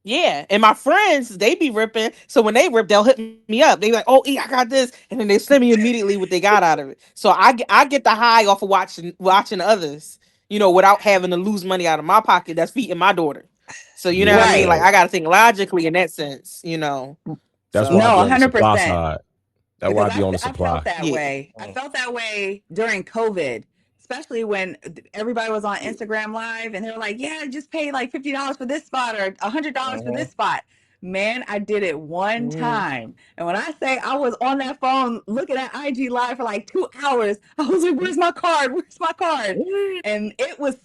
yeah, and my friends, they be ripping. So when they rip, they'll hit me up. They be like, "Oh, E, I got this," and then they send me immediately what they got out of it. So I get the high off of watching others, without having to lose money out of my pocket that's feeding my daughter. So you know what I mean? Yeah. Like Right. I got to think logically in that sense, That's why I So No, be on the supply 100%. side. That's why Because I be on the I felt supply. that yeah. way. I felt that way during COVID, especially when everybody was on Instagram Live and they were like, yeah, just pay like $50 for this spot or $100 for this spot. Man, I did it one Mhm. time. And when I say I was on that phone looking at IG Live for like 2 hours, I was like, where's my card? Where's my card? And it was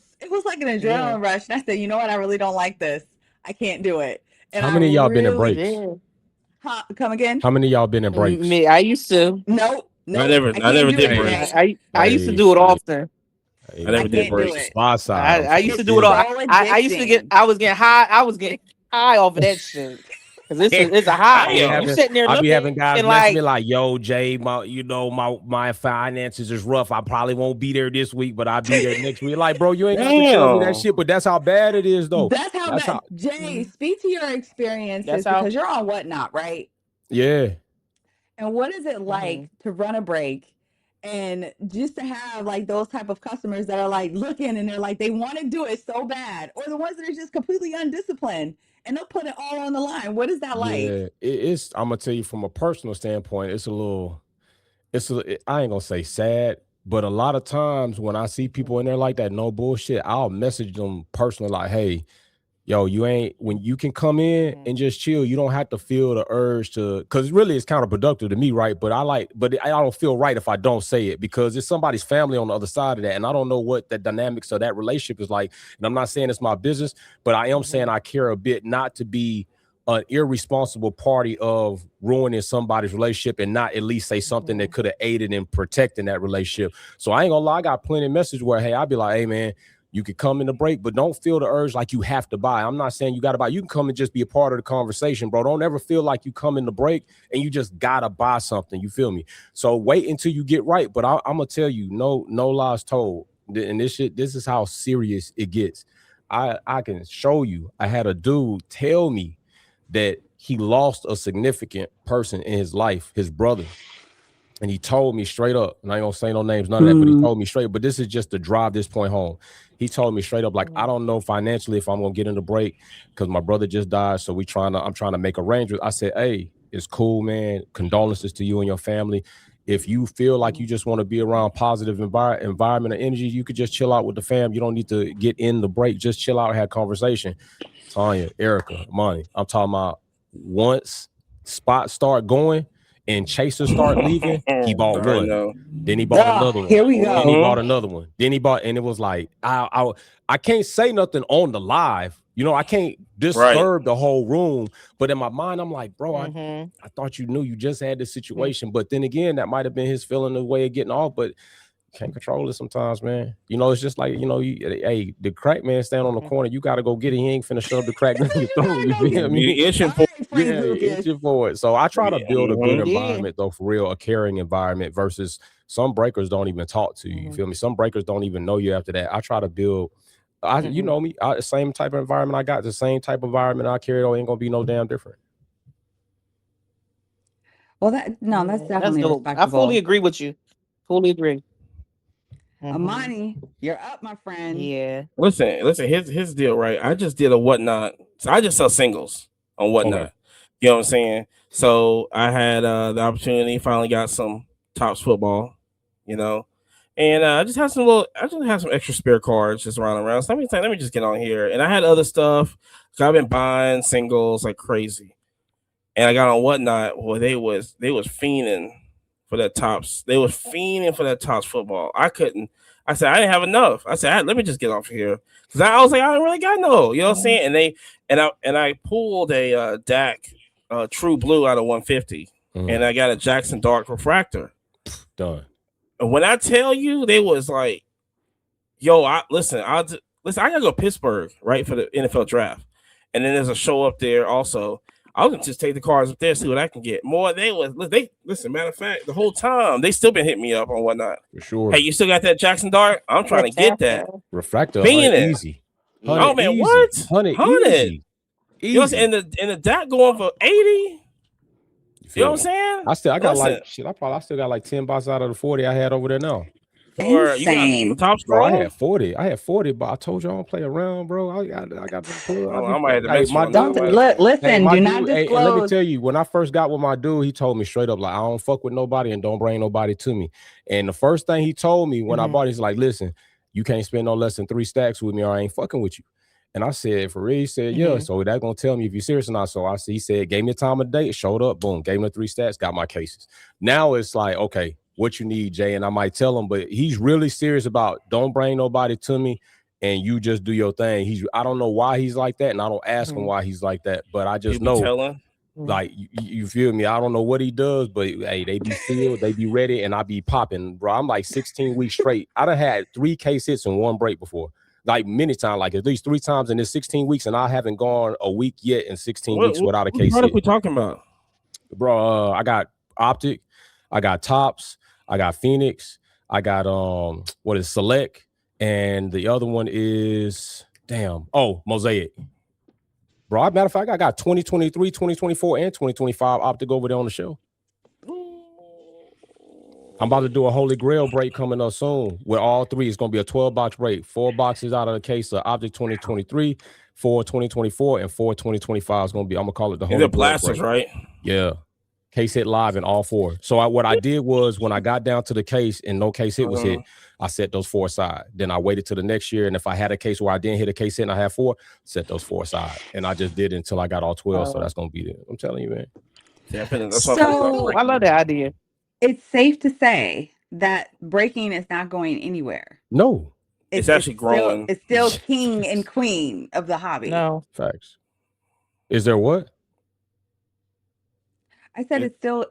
like an Yeah. adrenaline rush. And I said, you know what? I really don't like this. I can't do it. And How I many of y'all been in really breaks? Yeah. come again. How many of y'all been in breaks? Me, I used to. Nope, I nope. never, I I can't never do did it, Hey, breaks. Jay. I used to hey, do it often. hey, I I never man. did can't do It's the breaks. it. supply side. I used to It's do it feel all. you. so I used to get. addicting. I was getting high. I was getting high off of that shit because it's a high. You Damn. sitting there I be looking having guys messing me like, like, yo, Jay, my finances is rough. I probably won't be there this week, but I'll be there next week. Like, bro, you ain't got to tell me that Damn. shit, but that's how bad it is, though. That's how That's how, bad. Jay, mm, speak to your that's experiences how. because you're on Whatnot, right? yeah. And what is it Mm-hmm. like to run a break and just to have like those type of customers that are like looking and they're like they want to do it so bad, or the ones that are just completely undisciplined and they'll put it all on the line. What is that like? Yeah, it's. I'm gonna tell you from a personal standpoint, it's a little. I ain't gonna say sad, but a lot of times when I see people in there like that, no bullshit, I'll message them personally like, hey, yo, you ain't when you can come in and just chill. You don't have to feel the urge to, because really it's counterproductive to me, right? But I don't feel right if I don't say it because it's somebody's family on the other side of that, and I don't know what the dynamics of that relationship is like. And I'm not saying it's my business, but I am saying I care a bit not to be an irresponsible party of ruining somebody's relationship and not at least say something that could have aided in protecting that relationship. So I ain't gonna lie, I got plenty of messages where, hey, I'll be like, hey man, you could come in the break, but don't feel the urge like you have to buy. I'm not saying you got to buy. You can come and just be a part of the conversation, bro. Don't ever feel like you come in the break and you just got to buy something. You feel me? So wait until you get right. But I'm going to tell you, no lies told. And this is how serious it gets. I can show you. I had a dude tell me that he lost a significant person in his life, his brother. And he told me straight up, and I ain't gonna say no names, none of that, but he told me straight, but this is just to drive this point home. He told me straight up, like, I don't know financially if I'm gonna get in the break because my brother just died. So I'm trying to make arrangements. I said, hey, it's cool, man. Condolences to you and your family. If you feel like you just want to be around positive environment and energy, you could just chill out with the fam. You don't need to get in the break. Just chill out and have conversation. Tanya, Erica, Monty, I'm talking about once spots start going and chasers start leaving, he bought one. Then he bought another one. Here we go. Then he bought another one. Then he bought, and it was like, I can't say nothing on the live. You know, I can't disturb the whole room. But in my mind, I'm like, bro, I thought you knew you just had this situation. But then again, that might have been his feeling the way of getting off. But can't control it sometimes, man. You know, it's just like, you know, hey, the crack man stand on the corner. You got to go get it. He ain't finna shove the crack down your throat. You feel me? Itching for itching for it. So I try to build a good environment, though, for real, a caring environment versus some breakers don't even talk to you. You feel me? Some breakers don't even know you after that. I try to build, you know me, the same type of environment I got, the same type of environment I carry on ain't gonna be no damn different. Well, that's definitely respectable. I fully agree with you. Fully agree. Amani, you're up, my friend. Yeah. Listen. His deal, right? I just did a whatnot. So I just sell singles on whatnot. Okay. You know what I'm saying? So I had the opportunity. Finally got some Tops football. You know, and I just had some extra spare cards just around. So let me just get on here. And I had other stuff. So I've been buying singles like crazy. And I got on whatnot. Well, they was fiending for that Tops. They was fiending for that Tops football. I couldn't. I said I didn't have enough. I said let me just get off here because I was like I don't really got no. You know what I'm saying? And I pulled a DAC True Blue out of 150, and I got a Jackson Dark Refractor. Done. And when I tell you, they was like, "Yo, I gotta go to Pittsburgh right for the NFL draft, and then there's a show up there also." I was gonna just take the cards up there, see what I can get. More, listen. Matter of fact, the whole time they still been hitting me up on whatnot. For sure. Hey, you still got that Jackson Dart? I'm trying to get that refractor. Easy. Oh man, easy. what? 100 easy. You know what I'm saying? And the DAC going for 80. You know what I'm saying? I still got like 10 boxes out of the 40 I had over there now. Insane. You got the Top bro, scroll? I had 40, but I told you I don't play around, bro. I got the plug. I might have to mention my dude. Listen, do not disclose. Let me tell you, when I first got with my dude, he told me straight up, like, I don't fuck with nobody and don't bring nobody to me. And the first thing he told me when I bought it, he's like, listen, you can't spend no less than 3 stacks with me or I ain't fucking with you. And I said, for real? He said, yeah. So that's going to tell me if you're serious or not. So he said, gave me a time of day, showed up, boom, gave me the 3 stats, got my cases. Now it's like, okay, what you need, Jay? And I might tell him, but he's really serious about don't bring nobody to me and you just do your thing. I don't know why he's like that, and I don't ask him why he's like that, but I just know, like, you feel me? I don't know what he does, but hey, they be sealed, they be ready, and I be popping, bro. I'm like 16 weeks straight. I done had 3 case hits in one break before. Like many times, like at least 3 times in this 16 weeks, and I haven't gone a week yet in 16 weeks without a case hit. What are we talking about? Bro, I got Optic, I got Tops, I got Phoenix, I got Select, and the other one is Mosaic. Bro, matter of fact, I got 2023, 2024, and 2025 Optic over there on the show. I'm about to do a Holy Grail break coming up soon with all 3. It's going to be a 12-box break. 4 boxes out of the case of Optic 2023, for 2024 and for 2025 is going to be, I'm going to call it the And Holy they're Blood blasters, break. right? Yeah. Case hit live in all 4. So what I did was when I got down to the case and no case hit was hit, I set those 4 aside. Then I waited till the next year. And if I had a case where I didn't hit a case hit and I had 4, set those 4 aside. And I just did it until I got all 12. So that's going to be it. I'm telling you, man. Yeah, that's what So I love that idea. it's safe to say that breaking is not going anywhere. No. It's actually growing. It's still king and queen of the hobby. No. Facts. Is there what? I said it's still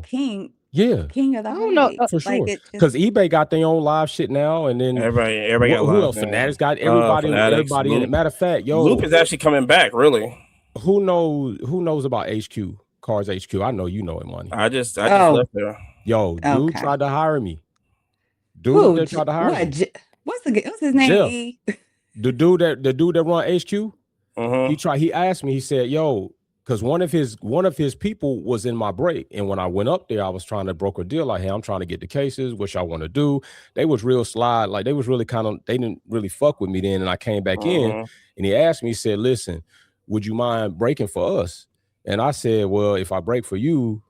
king. Yeah. King of the I don't know. hobby. For sure. Like Because eBay got their own live shit now. And then everybody got who live else? now. Fanatics got everybody, Fanatics, everybody in it. Matter of fact, Loop is actually coming back, really. Who knows about HQ? Cars HQ. I know you know it, money. I just left there. Yo, dude tried to hire me. Dude tried to hire me. What's his name? The dude that run HQ. Mm-hmm. He asked me, he said, yo, because one of his people was in my break. And when I went up there, I was trying to broker a deal like, hey, I'm trying to get the cases, which I want to do. They was real slide. Like they was really they didn't really fuck with me then. And I came back in and he asked me, he said, listen, would you mind breaking for us? And I said, well, if I break for you,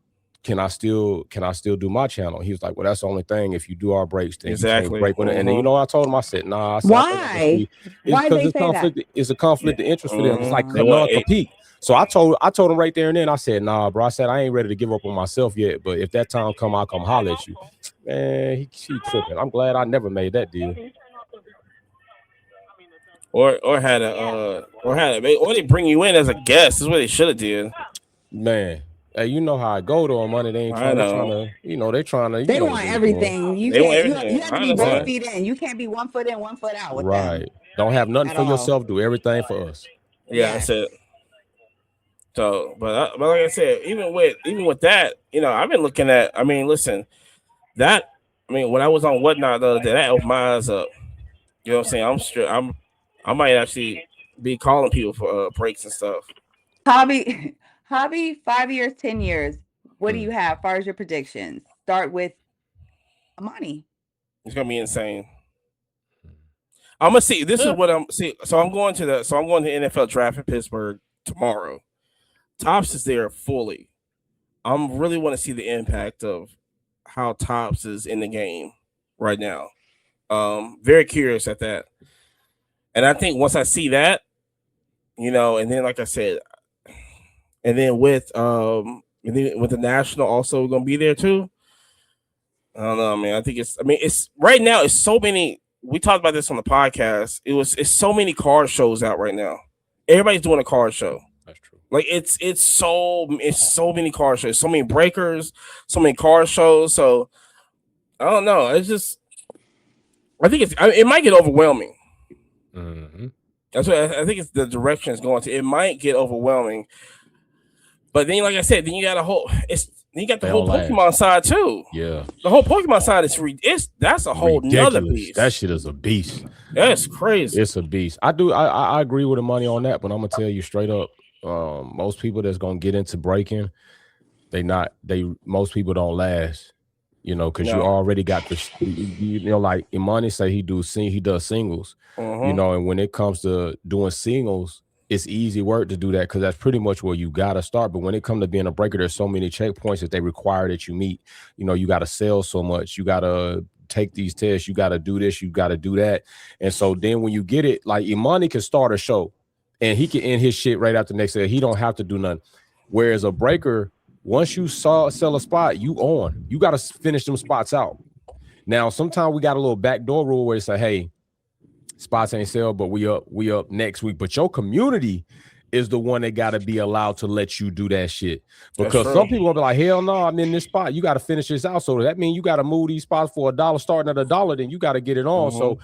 can I still do my channel? He was like, well, that's the only thing. If you do our breaks, then you can't break with it. And then you know what I told him? I said, nah. Why? Why they say that? It's a conflict of interest for them. It's like non-compete. So I told him right there and then, I said, nah, bro. I said, I ain't ready to give up on myself yet. But if that time come, I'll come holler at you. Man, he tripping. I'm glad I never made that deal. Or they bring you in as a guest. This is what they should have did. Man. Hey, you know how I go to them, money. They ain't trying to, they trying to. They want everything. You have to be both feet in. You can't be 1 foot in, 1 foot out with them. Don't have nothing for yourself. Do everything for us. Yeah, that's it. So, but like I said, even with that, I've been looking at. I mean, listen, when I was on Whatnot the other day, that opened my eyes up. You know what I'm saying? I might actually be calling people for breaks and stuff. Hobby 5 years, 10 years. What do you have as far as your predictions? Start with Amani. It's gonna be insane. I'm gonna see. This is what I'm see. So I'm going to NFL draft in Pittsburgh tomorrow. Topps is there fully. I'm really want to see the impact of how Topps is in the game right now. Very curious at that. And I think once I see that, and then like I said, and then with the national also gonna be there too. I don't know, man. It's right now. It's so many. We talked about this on the podcast. It's so many car shows out right now. Everybody's doing a car show. That's true. Like it's so many car shows, so many breakers, so many car shows. So I don't know. It's just I think it might get overwhelming. Mm-hmm. That's what I think. It's the direction it's going to. It might get overwhelming, but then, like I said, then you got the whole Pokemon side too. Yeah, the whole Pokemon side that's a whole nother beast. That shit is a beast. That's crazy. It's a beast. I agree with the money on that, but I'm gonna tell you straight up, most people that's gonna get into breaking, most people don't last. Because you already got this, like Imani say he does singles, and when it comes to doing singles, it's easy work to do that because that's pretty much where you got to start. But when it comes to being a breaker, there's so many checkpoints that they require that you meet. You got to sell so much. You got to take these tests. You got to do this. You got to do that. And so then when you get it, like Imani can start a show and he can end his shit right after the next day. He don't have to do nothing. Whereas a breaker, once you sell a spot, you got to finish them spots out. Now, sometimes we got a little backdoor rule where they say, hey, spots ain't sell, but we up next week. But your community is the one that got to be allowed to let you do that shit. Because some people will be like, hell no, I'm in this spot. You got to finish this out. So that means you got to move these spots for $1, starting at $1, then you got to get it on. So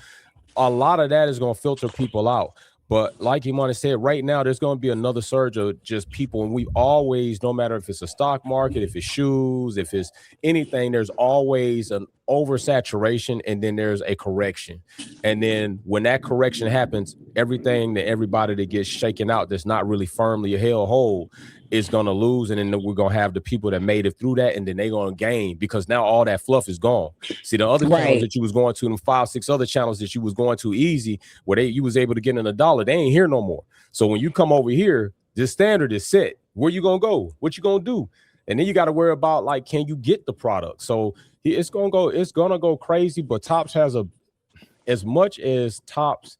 a lot of that is going to filter people out. But like Imani said, right now, there's going to be another surge of just people. And we've always, no matter if it's a stock market, if it's shoes, if it's anything, there's always an oversaturation and then there's a correction. And then when that correction happens, everybody that gets shaken out that's not really firmly held whole is going to lose. And then we're going to have the people that made it through that and then they're going to gain because now all that fluff is gone. See, the other channels that you was going to, them 5, 6 other channels that you was going to easy, where you was able to get in $1, they ain't here no more. So when you come over here, this standard is set. Where you gonna go? What you gonna do? And then you got to worry about like, can you get the product? So it's gonna go crazy. But Topps has as much as Topps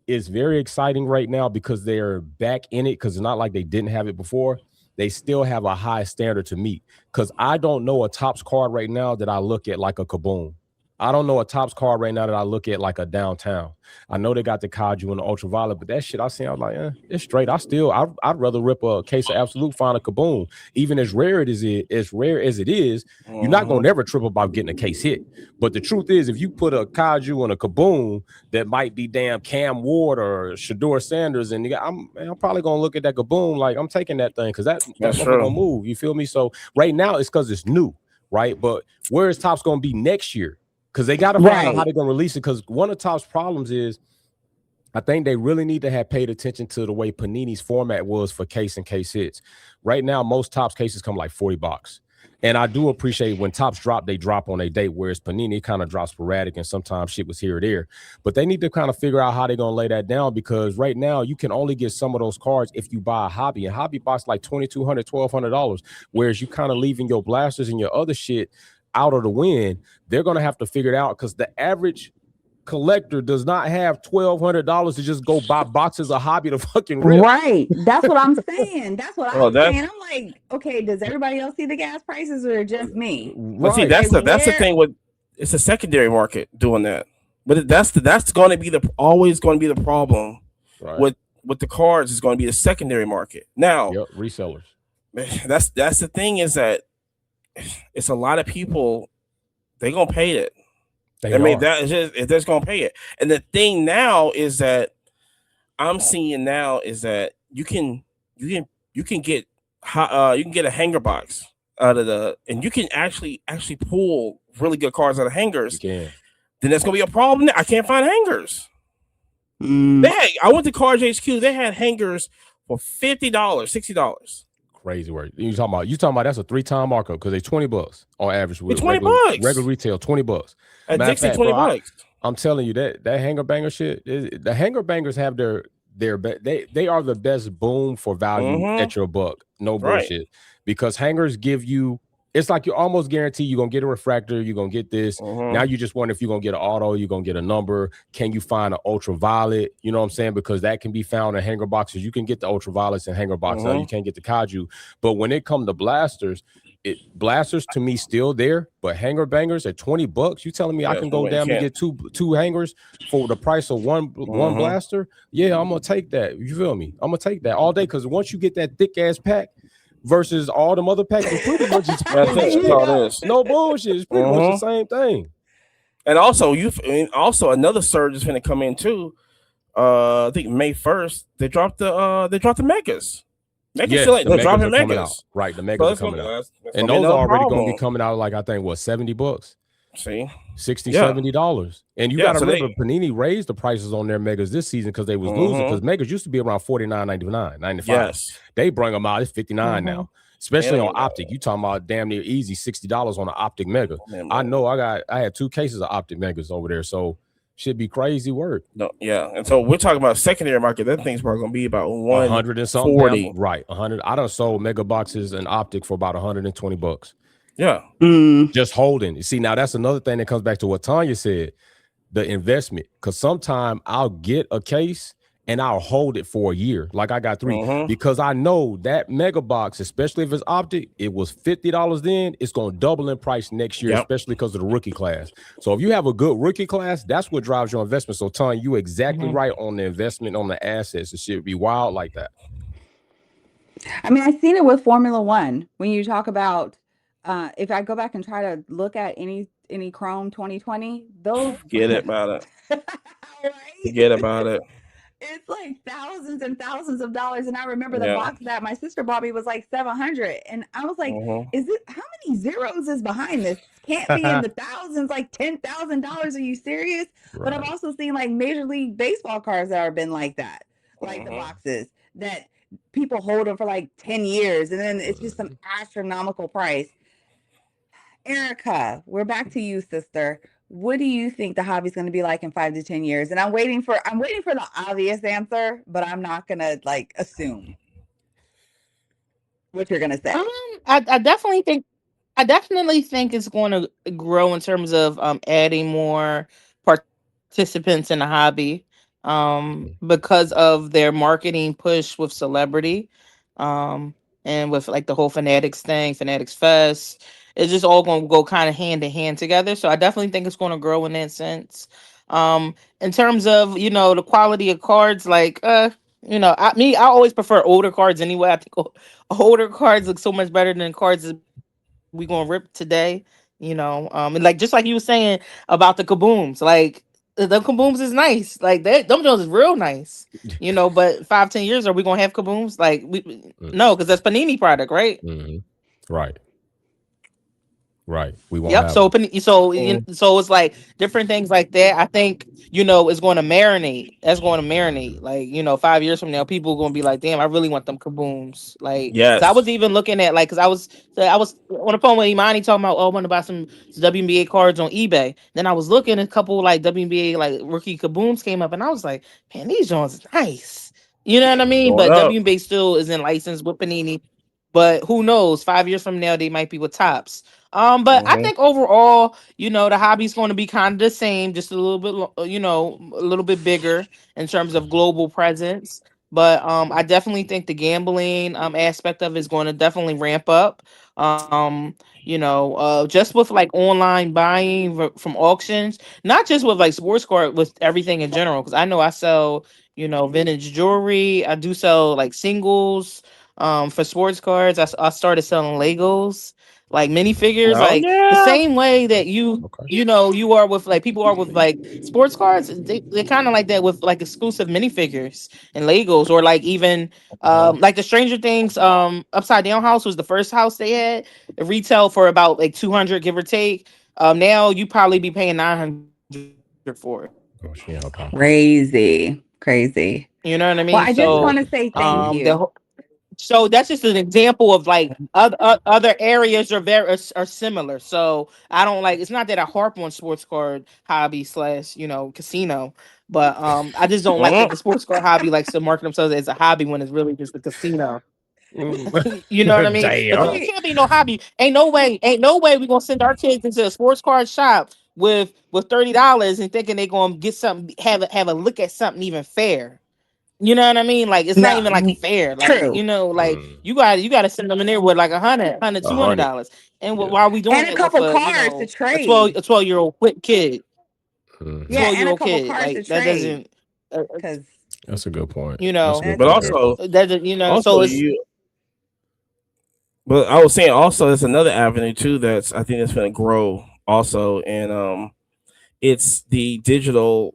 is very exciting right now because they're back in it, because it's not like they didn't have it before. They still have a high standard to meet. Because I don't know a Topps card right now that I look at like a Kaboom. I don't know a Topps card right now that I look at like a Downtown. I know they got the Kaiju and the Ultraviolet, but that shit I seen, I was like, it's straight. I'd rather rip a case of Absolute, find a Kaboom. Even as rare as it is, you're not gonna never trip about getting a case hit. But the truth is, if you put a Kaiju and a Kaboom that might be damn Cam Ward or Shador Sanders, and I'm probably gonna look at that Kaboom like I'm taking that thing because that's gonna move. You feel me? So right now it's because it's new, right? But where is Topps gonna be next year? Because they got to find out how they're going to release it. Because one of Topps' problems is I think they really need to have paid attention to the way Panini's format was for case and case hits. Right now, most Topps cases come like $40. And I do appreciate when Topps drop, they drop on a date, whereas Panini kind of drops sporadic and sometimes shit was here or there. But they need to kind of figure out how they're going to lay that down, because right now you can only get some of those cards if you buy a hobby. And hobby box like $2,200, $1,200, whereas you kind of leaving your blasters and your other shit out of the wind. They're going to have to figure it out, because the average collector does not have $1,200 to just go buy boxes of hobby to fucking rip. Right. That's what I'm saying. That's what I'm saying. I'm like, okay, does everybody else see the gas prices or just me? Well, see, that's the thing with it's a secondary market doing that. But that's going to be always going to be the problem with the cards. Is going to be the secondary market. Now, resellers. That's the thing, is that it's a lot of people. They're gonna pay it. They're gonna pay it. And the thing now is that I'm seeing now is that you can get a hanger box out of and you can actually pull really good cards out of hangers. Then there's gonna be a problem. I can't find hangers. I went to Cards HQ. They had hangers for $50, $60. Crazy work. You talking about that's a 3-time markup, because they're $20 on average. With $20. Regular retail, $20. At Dixie, $20. I'm telling you that hanger banger shit. The hanger bangers have they are the best boom for value at your buck. No bullshit. Because hangers give you, it's like you're almost guaranteed you're going to get a refractor, you're going to get this. Now you just wonder if you're going to get an auto, you're going to get a number. Can you find an ultraviolet? You know what I'm saying? Because that can be found in hanger boxes. You can get the ultraviolets in hanger boxes. You can't get the Kaiju. But when it comes to blasters, blasters to me still there, but hanger bangers at $20, you telling me I can go down and get two hangers for the price of one blaster? Yeah, I'm going to take that. You feel me? I'm going to take that all day, because once you get that thick-ass pack, versus all them other packs, pretty much no bullshit. It's pretty much the same thing. And also another surge is going to come in too. I think May 1st they dropped the megas. They're dropping megas. Right, the megas are coming out, and those are already going to be coming out like I think $70. See, $60, $70. And you got to remember, Panini raised the prices on their megas this season because they was losing, because megas used to be around $49.99, $95. Yes. They bring them out, it's $59 now. Especially on optic. You talking about damn near easy $60 on an optic mega. I know I had 2 cases of optic megas over there, so should be crazy work. No, yeah. And so we're talking about secondary market. That thing's probably gonna be about 100 and something. 40. Right. 100. I done sold mega boxes and optic for about $120. Yeah. Just holding. You see, now that's another thing that comes back to what Tanya said, the investment. Because sometimes I'll get a case and I'll hold it for a year. Like I got 3 because I know that mega box, especially if it's optic, it was $50 then, it's going to double in price next year, especially because of the rookie class. So if you have a good rookie class, that's what drives your investment. So Tanya, you exactly right on the investment, on the assets. It should be wild like that. I mean, I've seen it with Formula One. When you talk about, if I go back and try to look at any Chrome 2020, those forget about it. Forget about it. It's like thousands and thousands of dollars. And I remember the box that my sister bought me was like $700. And I was like, is it, how many zeros is behind this? Can't be in the thousands, like $10,000. Are you serious? Right. But I've also seen like Major League Baseball cards that have been like that, like the boxes that people hold them for like 10 years. And then it's just some astronomical price. Erica, we're back to you, sister. what do you think the hobby's going to be like in 5 to 10 years? And I'm waiting for the obvious answer, but I'm not going to like assume what you're going to Um, say. I definitely think it's going to grow in terms of adding more participants in the hobby, because of their marketing push with celebrity, um, and with like the whole Fanatics thing, Fanatics Fest. It's just all going to go kind of hand in hand together. So I definitely think it's going to grow in that sense. In terms of the quality of cards, like I always prefer older cards anyway. I think older cards look so much better than cards that we gonna rip today. And like just like you were saying about the kabooms, like the kabooms is nice, like them joints is real nice. But 5-10 years, are we gonna have kabooms? Like no, because that's Panini product, right? Mm-hmm. Right. Right. We won't Yep. have them. So it's like different things like that. I think it's going to marinate. That's going to marinate. Like 5 years from now, people are going to be like, "Damn, I really want them kabooms." Like, so I was Yes. even looking at like, cause I was on the phone with Imani talking about, oh, I want to buy some WNBA cards on eBay. Then I was looking at a couple like WNBA like rookie kabooms came up, and I was like, man, these joints is nice. You know what I mean? Going But up. WNBA still isn't licensed with Panini. But who knows? 5 years from now, they might be with Tops. But I Hmm. think overall, the hobby's going to be kind of the same, just a little bit, a little bit bigger in terms of global presence. But I definitely think the gambling aspect of it is going to definitely ramp up. Just with like online buying from auctions, not just with like sports card, with everything in general. Because I know I sell, vintage jewelry. I do sell like singles. For sports cards, I started selling Legos, like minifigures, Oh like the yeah. same way that you are with like people are with like sports cards. They're kind of like that with like exclusive minifigures and Legos, or like even Hmm. like the Stranger Things Upside Down house was the first house they had. It retail for about like 200 give or take. Now you probably be paying 900 for it. Oh, she in her pocket. Crazy. Crazy. You know what I mean? Well, I just So want to say thank you. so that's just an example of like other areas are very are similar. So I don't like, it's not that I harp on sports card hobby slash casino, but I just don't like that the sports card hobby likes to market themselves as a hobby when it's really just a casino. You know what I mean? Because Damn. it Right. can't be no hobby. Ain't no way we gonna send our kids into a sports card shop with $30 and thinking they gonna get something, have a look at something even fair. You know what I mean? Like it's not No, even like fair. Like true. like Mm, you got to send them in there with like a two hundred hundred. dollars. And Yeah. why are we doing And a it with couple a cards to a 12 trade. a 12-year-old kid, Hmm. Yeah, 12 and year a old couple kid? cards to Like that trade. doesn't Because That's a good point. you That's a know good that's But point. just also, that also so it's you. But I was saying also, there's another avenue too that's I think that's going to grow also, and it's the digital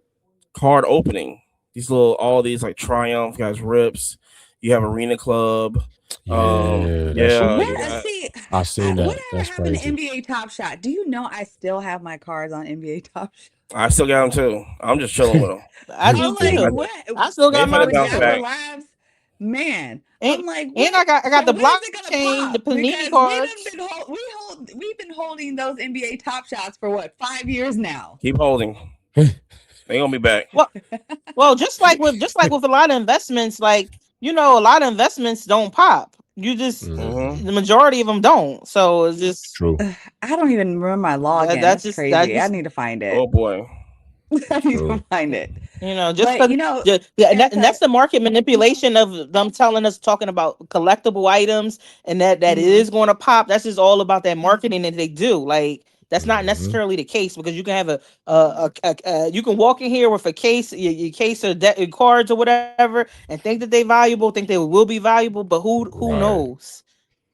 card opening. These little, all these like Triumph guys, rips. You have Arena Club. Yeah, that shit Yeah, where you crazy. got. see I seen that. whatever That's happened to crazy. NBA Top Shot? Do you know I still have my cards on NBA Top Shot? I still got them too. I'm just chilling with them. I do I'm like, I, too. what? I still they got So finna mine with bounce Dapper back. too. Labs, man, And I'm like, and what? I got So the when is it gonna blockchain, the pop? Panini Because we done cards. been we've been holding those NBA Top Shots for what, 5 years now? Keep holding. They gonna be back. Well, just like with a lot of investments, like a lot of investments don't pop. You just Hmm. the majority of them don't. So it's just True. I don't even remember my that login. that's That's just that crazy. I just need to find it. Oh boy. I need to True. find it. just But because and Erica, that's the market manipulation of them telling us, talking about collectible items, and that it mhm, is going to pop. That's just all about that marketing that they do. Like that's not Hmm. necessarily the case, because you can have you can walk in here with a case, your case of cards or whatever, and think that they valuable, think they will be valuable, but who Right. knows?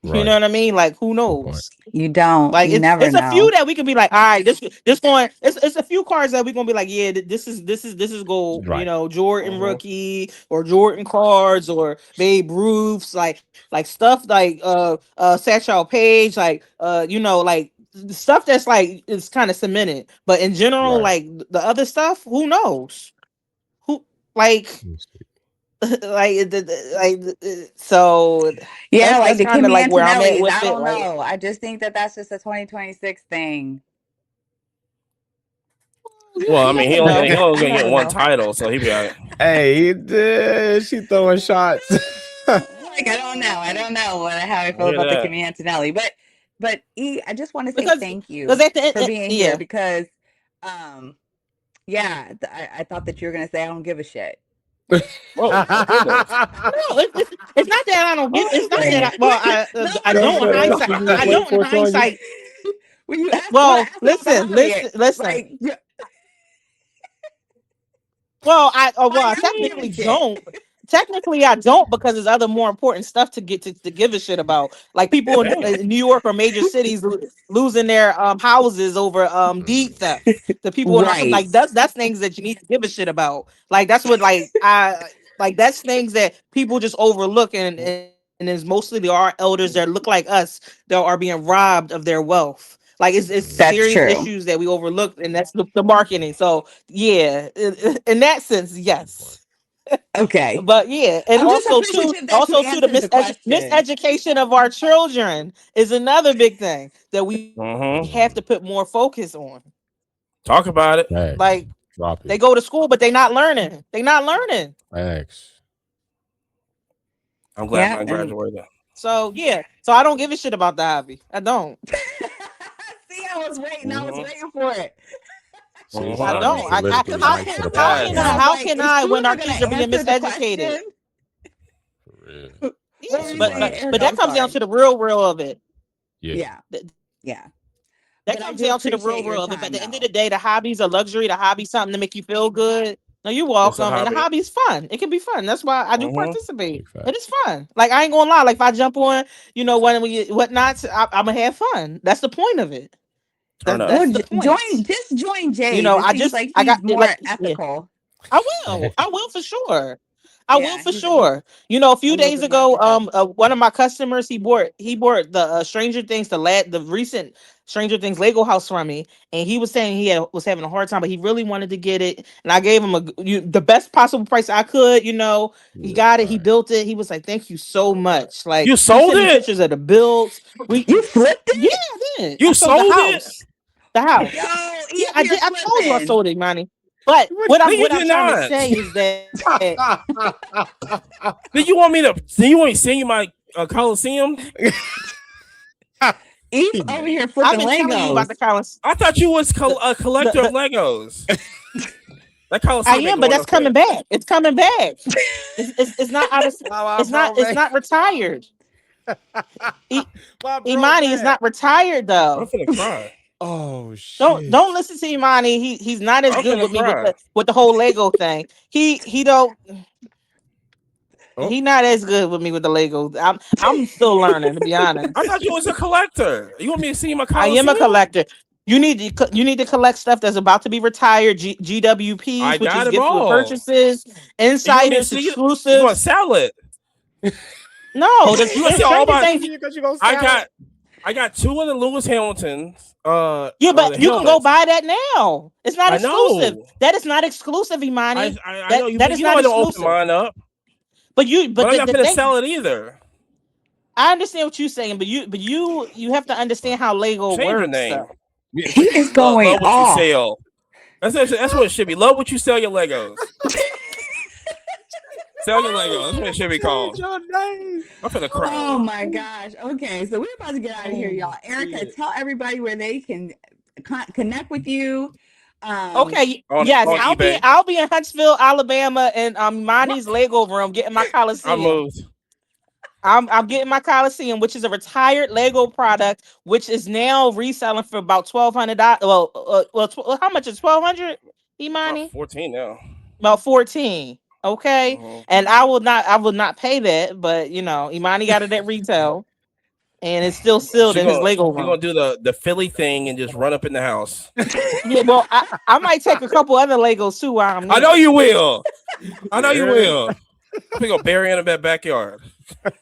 You know Right. what I mean? Like who Good point. knows? you don't. Like You never it's a few know. that we can be like, all right, this going. It's a few cards that we gonna be like, yeah, this is gold. Right. Jordan Hmm. rookie or Jordan cards or Babe Ruths, like stuff like Satchel Page, like like the stuff that's like it's kind of cemented. But in general, Right. like the other stuff, who knows? Who like Let me see. so Yeah, like that's the kind of Kimmy like where I'm at Antonellis. with I it. don't Like know. I just think that that's just a 2026 thing. Well, I You mean, never know. he only You gonna get never one know. title, so he be all right. Hey, he did. She throwing shots. Like I don't know how I I feel hear about the that. Kimmy Antonelli, but E, I just want to say Because thank because you at the end, for being here yeah. because, um, yeah, I thought that you were gonna say I don't give a shit. Whoa, don't do that. No, it's not that I don't Well, get. It's not that when, I, well, no, I when Don't don't you in say that. asked hindsight. This is just I about waiting don't in for it on you. hindsight. when you asked when I Well, asked about the listen, hobby, listen. like Well, like I I don't give a technically shit. don't. Technically, I don't because there's other more important stuff to get to give a shit about. Like people Damn. in New York or major cities losing their houses over deed theft. The people in our Right. like that's things that you need to give a shit about. Like that's what I like that's things that people just overlook and it's mostly there are elders that look like us that are being robbed of their wealth. Like it's That's serious true. issues that we overlook, and that's the marketing. So yeah, in that sense, Good point. yes. Okay. But yeah, and I'm just also appreciative that you to the answered the question. miseducation of our children is another big thing that we have to put more Mm-hmm. focus on. Talk about it. Like Facts. they Drop go it. to school, but they not learning. They not learning. Facts. I'm glad Yeah, mine and graduated. So yeah, so I don't give a shit about the hobby. I don't. see, I was Mm-hmm. waiting for it. See, I Mm-hmm. I was don't. waiting I, for it I because politically I how right can to the asked it, point, and I was Yes. how like, can "Is I when Susan our going to kids are being answer the miseducated? question?" For real. What Yeah, were She you right. saying, but Erica? that I'm comes down sorry. to the real of it. Yeah. Yeah, Th- yeah. That But I comes do down to the appreciate your real of it. But at time, the end of the though. day, the hobby's a luxury. The hobby's something to make you feel good. No, you're It's a welcome. And the hobby. hobby's fun. It can be fun. That's why I do Mm-hmm. participate. Big It is facts. fun. Like I ain't gonna lie. Like if I jump on, when we whatnot, I'm gonna have fun. That's the point of it. Turn up. That's Well, the point. just join Jay's. It seems like I got he's like more yeah. ethical. I will for sure. I will Yeah, for he's sure. A a few little days bit more ago, ethical. one of my customers he bought the Stranger Things the recent Stranger Things Lego house from me, and he was saying was having a hard time, but he really wanted to get it, and I gave him the best possible price I could. He Yeah. got it, he Right. built it. He was like, "Thank you so much." Like You he sold sent me it. pictures of the builds. You flipped Yeah, it? I did. I You sold the sold it. house. The Yo, house. he Yeah, up I here did. I told you I flipping. sold it, money. But What? No, you what I'm did trying to not. say is that Did you want me to? Do you want me to send you my Coliseum? He's He over mad. here I've flipping been telling you about Legos. the Collins. I thought you was The a collector of the Legos. That I Coliseum ain't am, but going that's up there. coming back. It's coming back. It's not out of Why my bro it's man? not retired. I, My bro Imani is man. not retired I'm though. finna cry. Oh Don't shit. listen to Imani. He's not as I'm good finna with me with cry. the whole Lego thing. He don't Oh, he not as good with me with the Lego. I'm still learning to be I honest. thought you was a collector. You want me to see my I am a Coliseum? collector. You need to collect stuff that's about to be retired. I GWPs, which got is them gifts with all. purchases, You want me to insiders, see it? You gonna exclusives. sell it? No, You gonna see all Stranger my? Things. because you gonna I sell it. got I got two of the Lewis Hamiltons. Yeah, but you can go Helmets. buy that now. It's not I exclusive. know. That is not exclusive, Imani. I know you. That is You know not I don't open exclusive. mine up, But but I'm not the gonna thing sell it either. I understand what you're saying, but you have to understand how Lego Change your works name. though. It He should be is going love what you off. sell. That's what it should be. Love what you sell your Legos. Sell your Legos. That's what it should be Change called. your name. I'm finna cry. Oh my gosh. Okay, so we're about to get out of here, Oh y'all. Erica, shit. tell everybody where they can connect with you. Um, Okay, On yes, eBay. I'll be in Huntsville, Alabama, in What? Imani's Lego room getting my I Coliseum. moved. I'm getting my Coliseum, which is a retired Lego product, which is now reselling for about $1,200. How much is 1,200? About Imani? 14 now. About 14. Okay, Mhm. and I will not pay that, but Imani got it at retail, and it's still sealed in his Lego She gonna room. do the Philly thing and just run up in the house. Yeah, well, I might take a couple other Legos too while I'm I know there. you will. I know you Yeah. will. I'm gonna go bury in the backyard.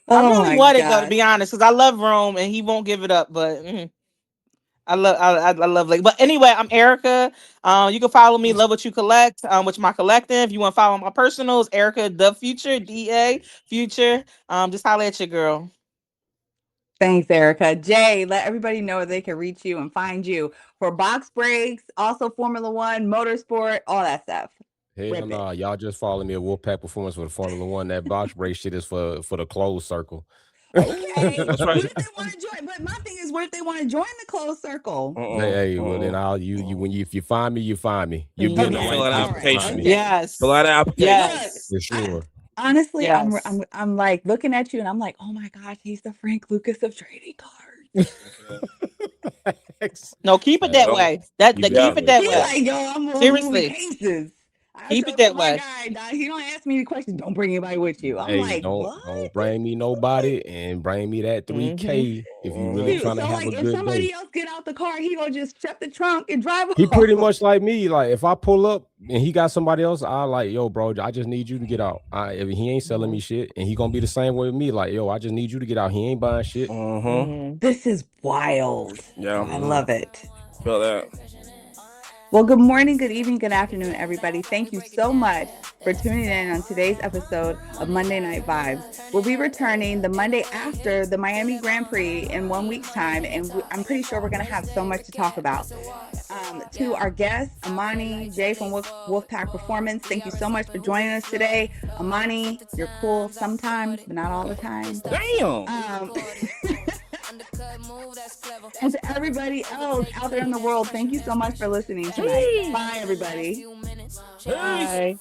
I oh really my want it though, to gosh. be honest, because I love Rome and he won't give it up. But I love Lego. But anyway, I'm Erica. You can follow me, Love What You Collect, which my collective. If you want to follow my personals, Erica the Future, DA Future. Just holla at your girl. Thanks, Erica. Jay, let everybody know where they can reach you and find you for box breaks, also Formula One, motorsport, all that stuff. Hell Rip it. nah, y'all just follow me at Wolfpack Performance for the Formula One. That box race shit is for the closed circle. Okay. That's What right. if they want to join? But my thing is, what if they want to join the closed circle? Hey, well then I'll if you find me, you find me. You'll be in the Okay. Fill right out an place All to right. find application. me. Okay. Yes. Fill out an application. Look, Yes. For sure. honestly, Yes. I'm like looking at you and I'm like, oh my gosh, he's the Frank Lucas of trading cards. No, keep it that Don't- way. That Keep it Yeah. keep that it way. that He's way. like, yo, I'm moving Seriously, cases. I keep it told that my way. guy, dog, he don't ask me any questions. Don't bring anybody with you. I'm Hey, like, what? don't bring me nobody and bring me that 3K if you really Dude, trying to so have like a if good day. somebody else get out the car, he gonna just shut the trunk and drive He pretty off. much like me. Like if I pull up and he got somebody else, I like, yo, bro, I just need you to get out. If he ain't selling me shit, and he gonna be the same way with me. Like, yo, I just need you to get out. He ain't buying shit. This is wild. Yeah. I love it. Feel that. Well, good morning, good evening, good afternoon, everybody. Thank you so much for tuning in on today's episode of Monday Night Vibes. We'll be returning the Monday after the Miami Grand Prix in 1 week's time, and I'm pretty sure we're going to have so much to talk about. To our guests, Amani, Jay from Wolfpack Performance, thank you so much for joining us today. Amani, you're cool sometimes, but not all the time. Damn. And to everybody else out there in the world, thank you so much for listening tonight. Bye, everybody. Peace. Bye.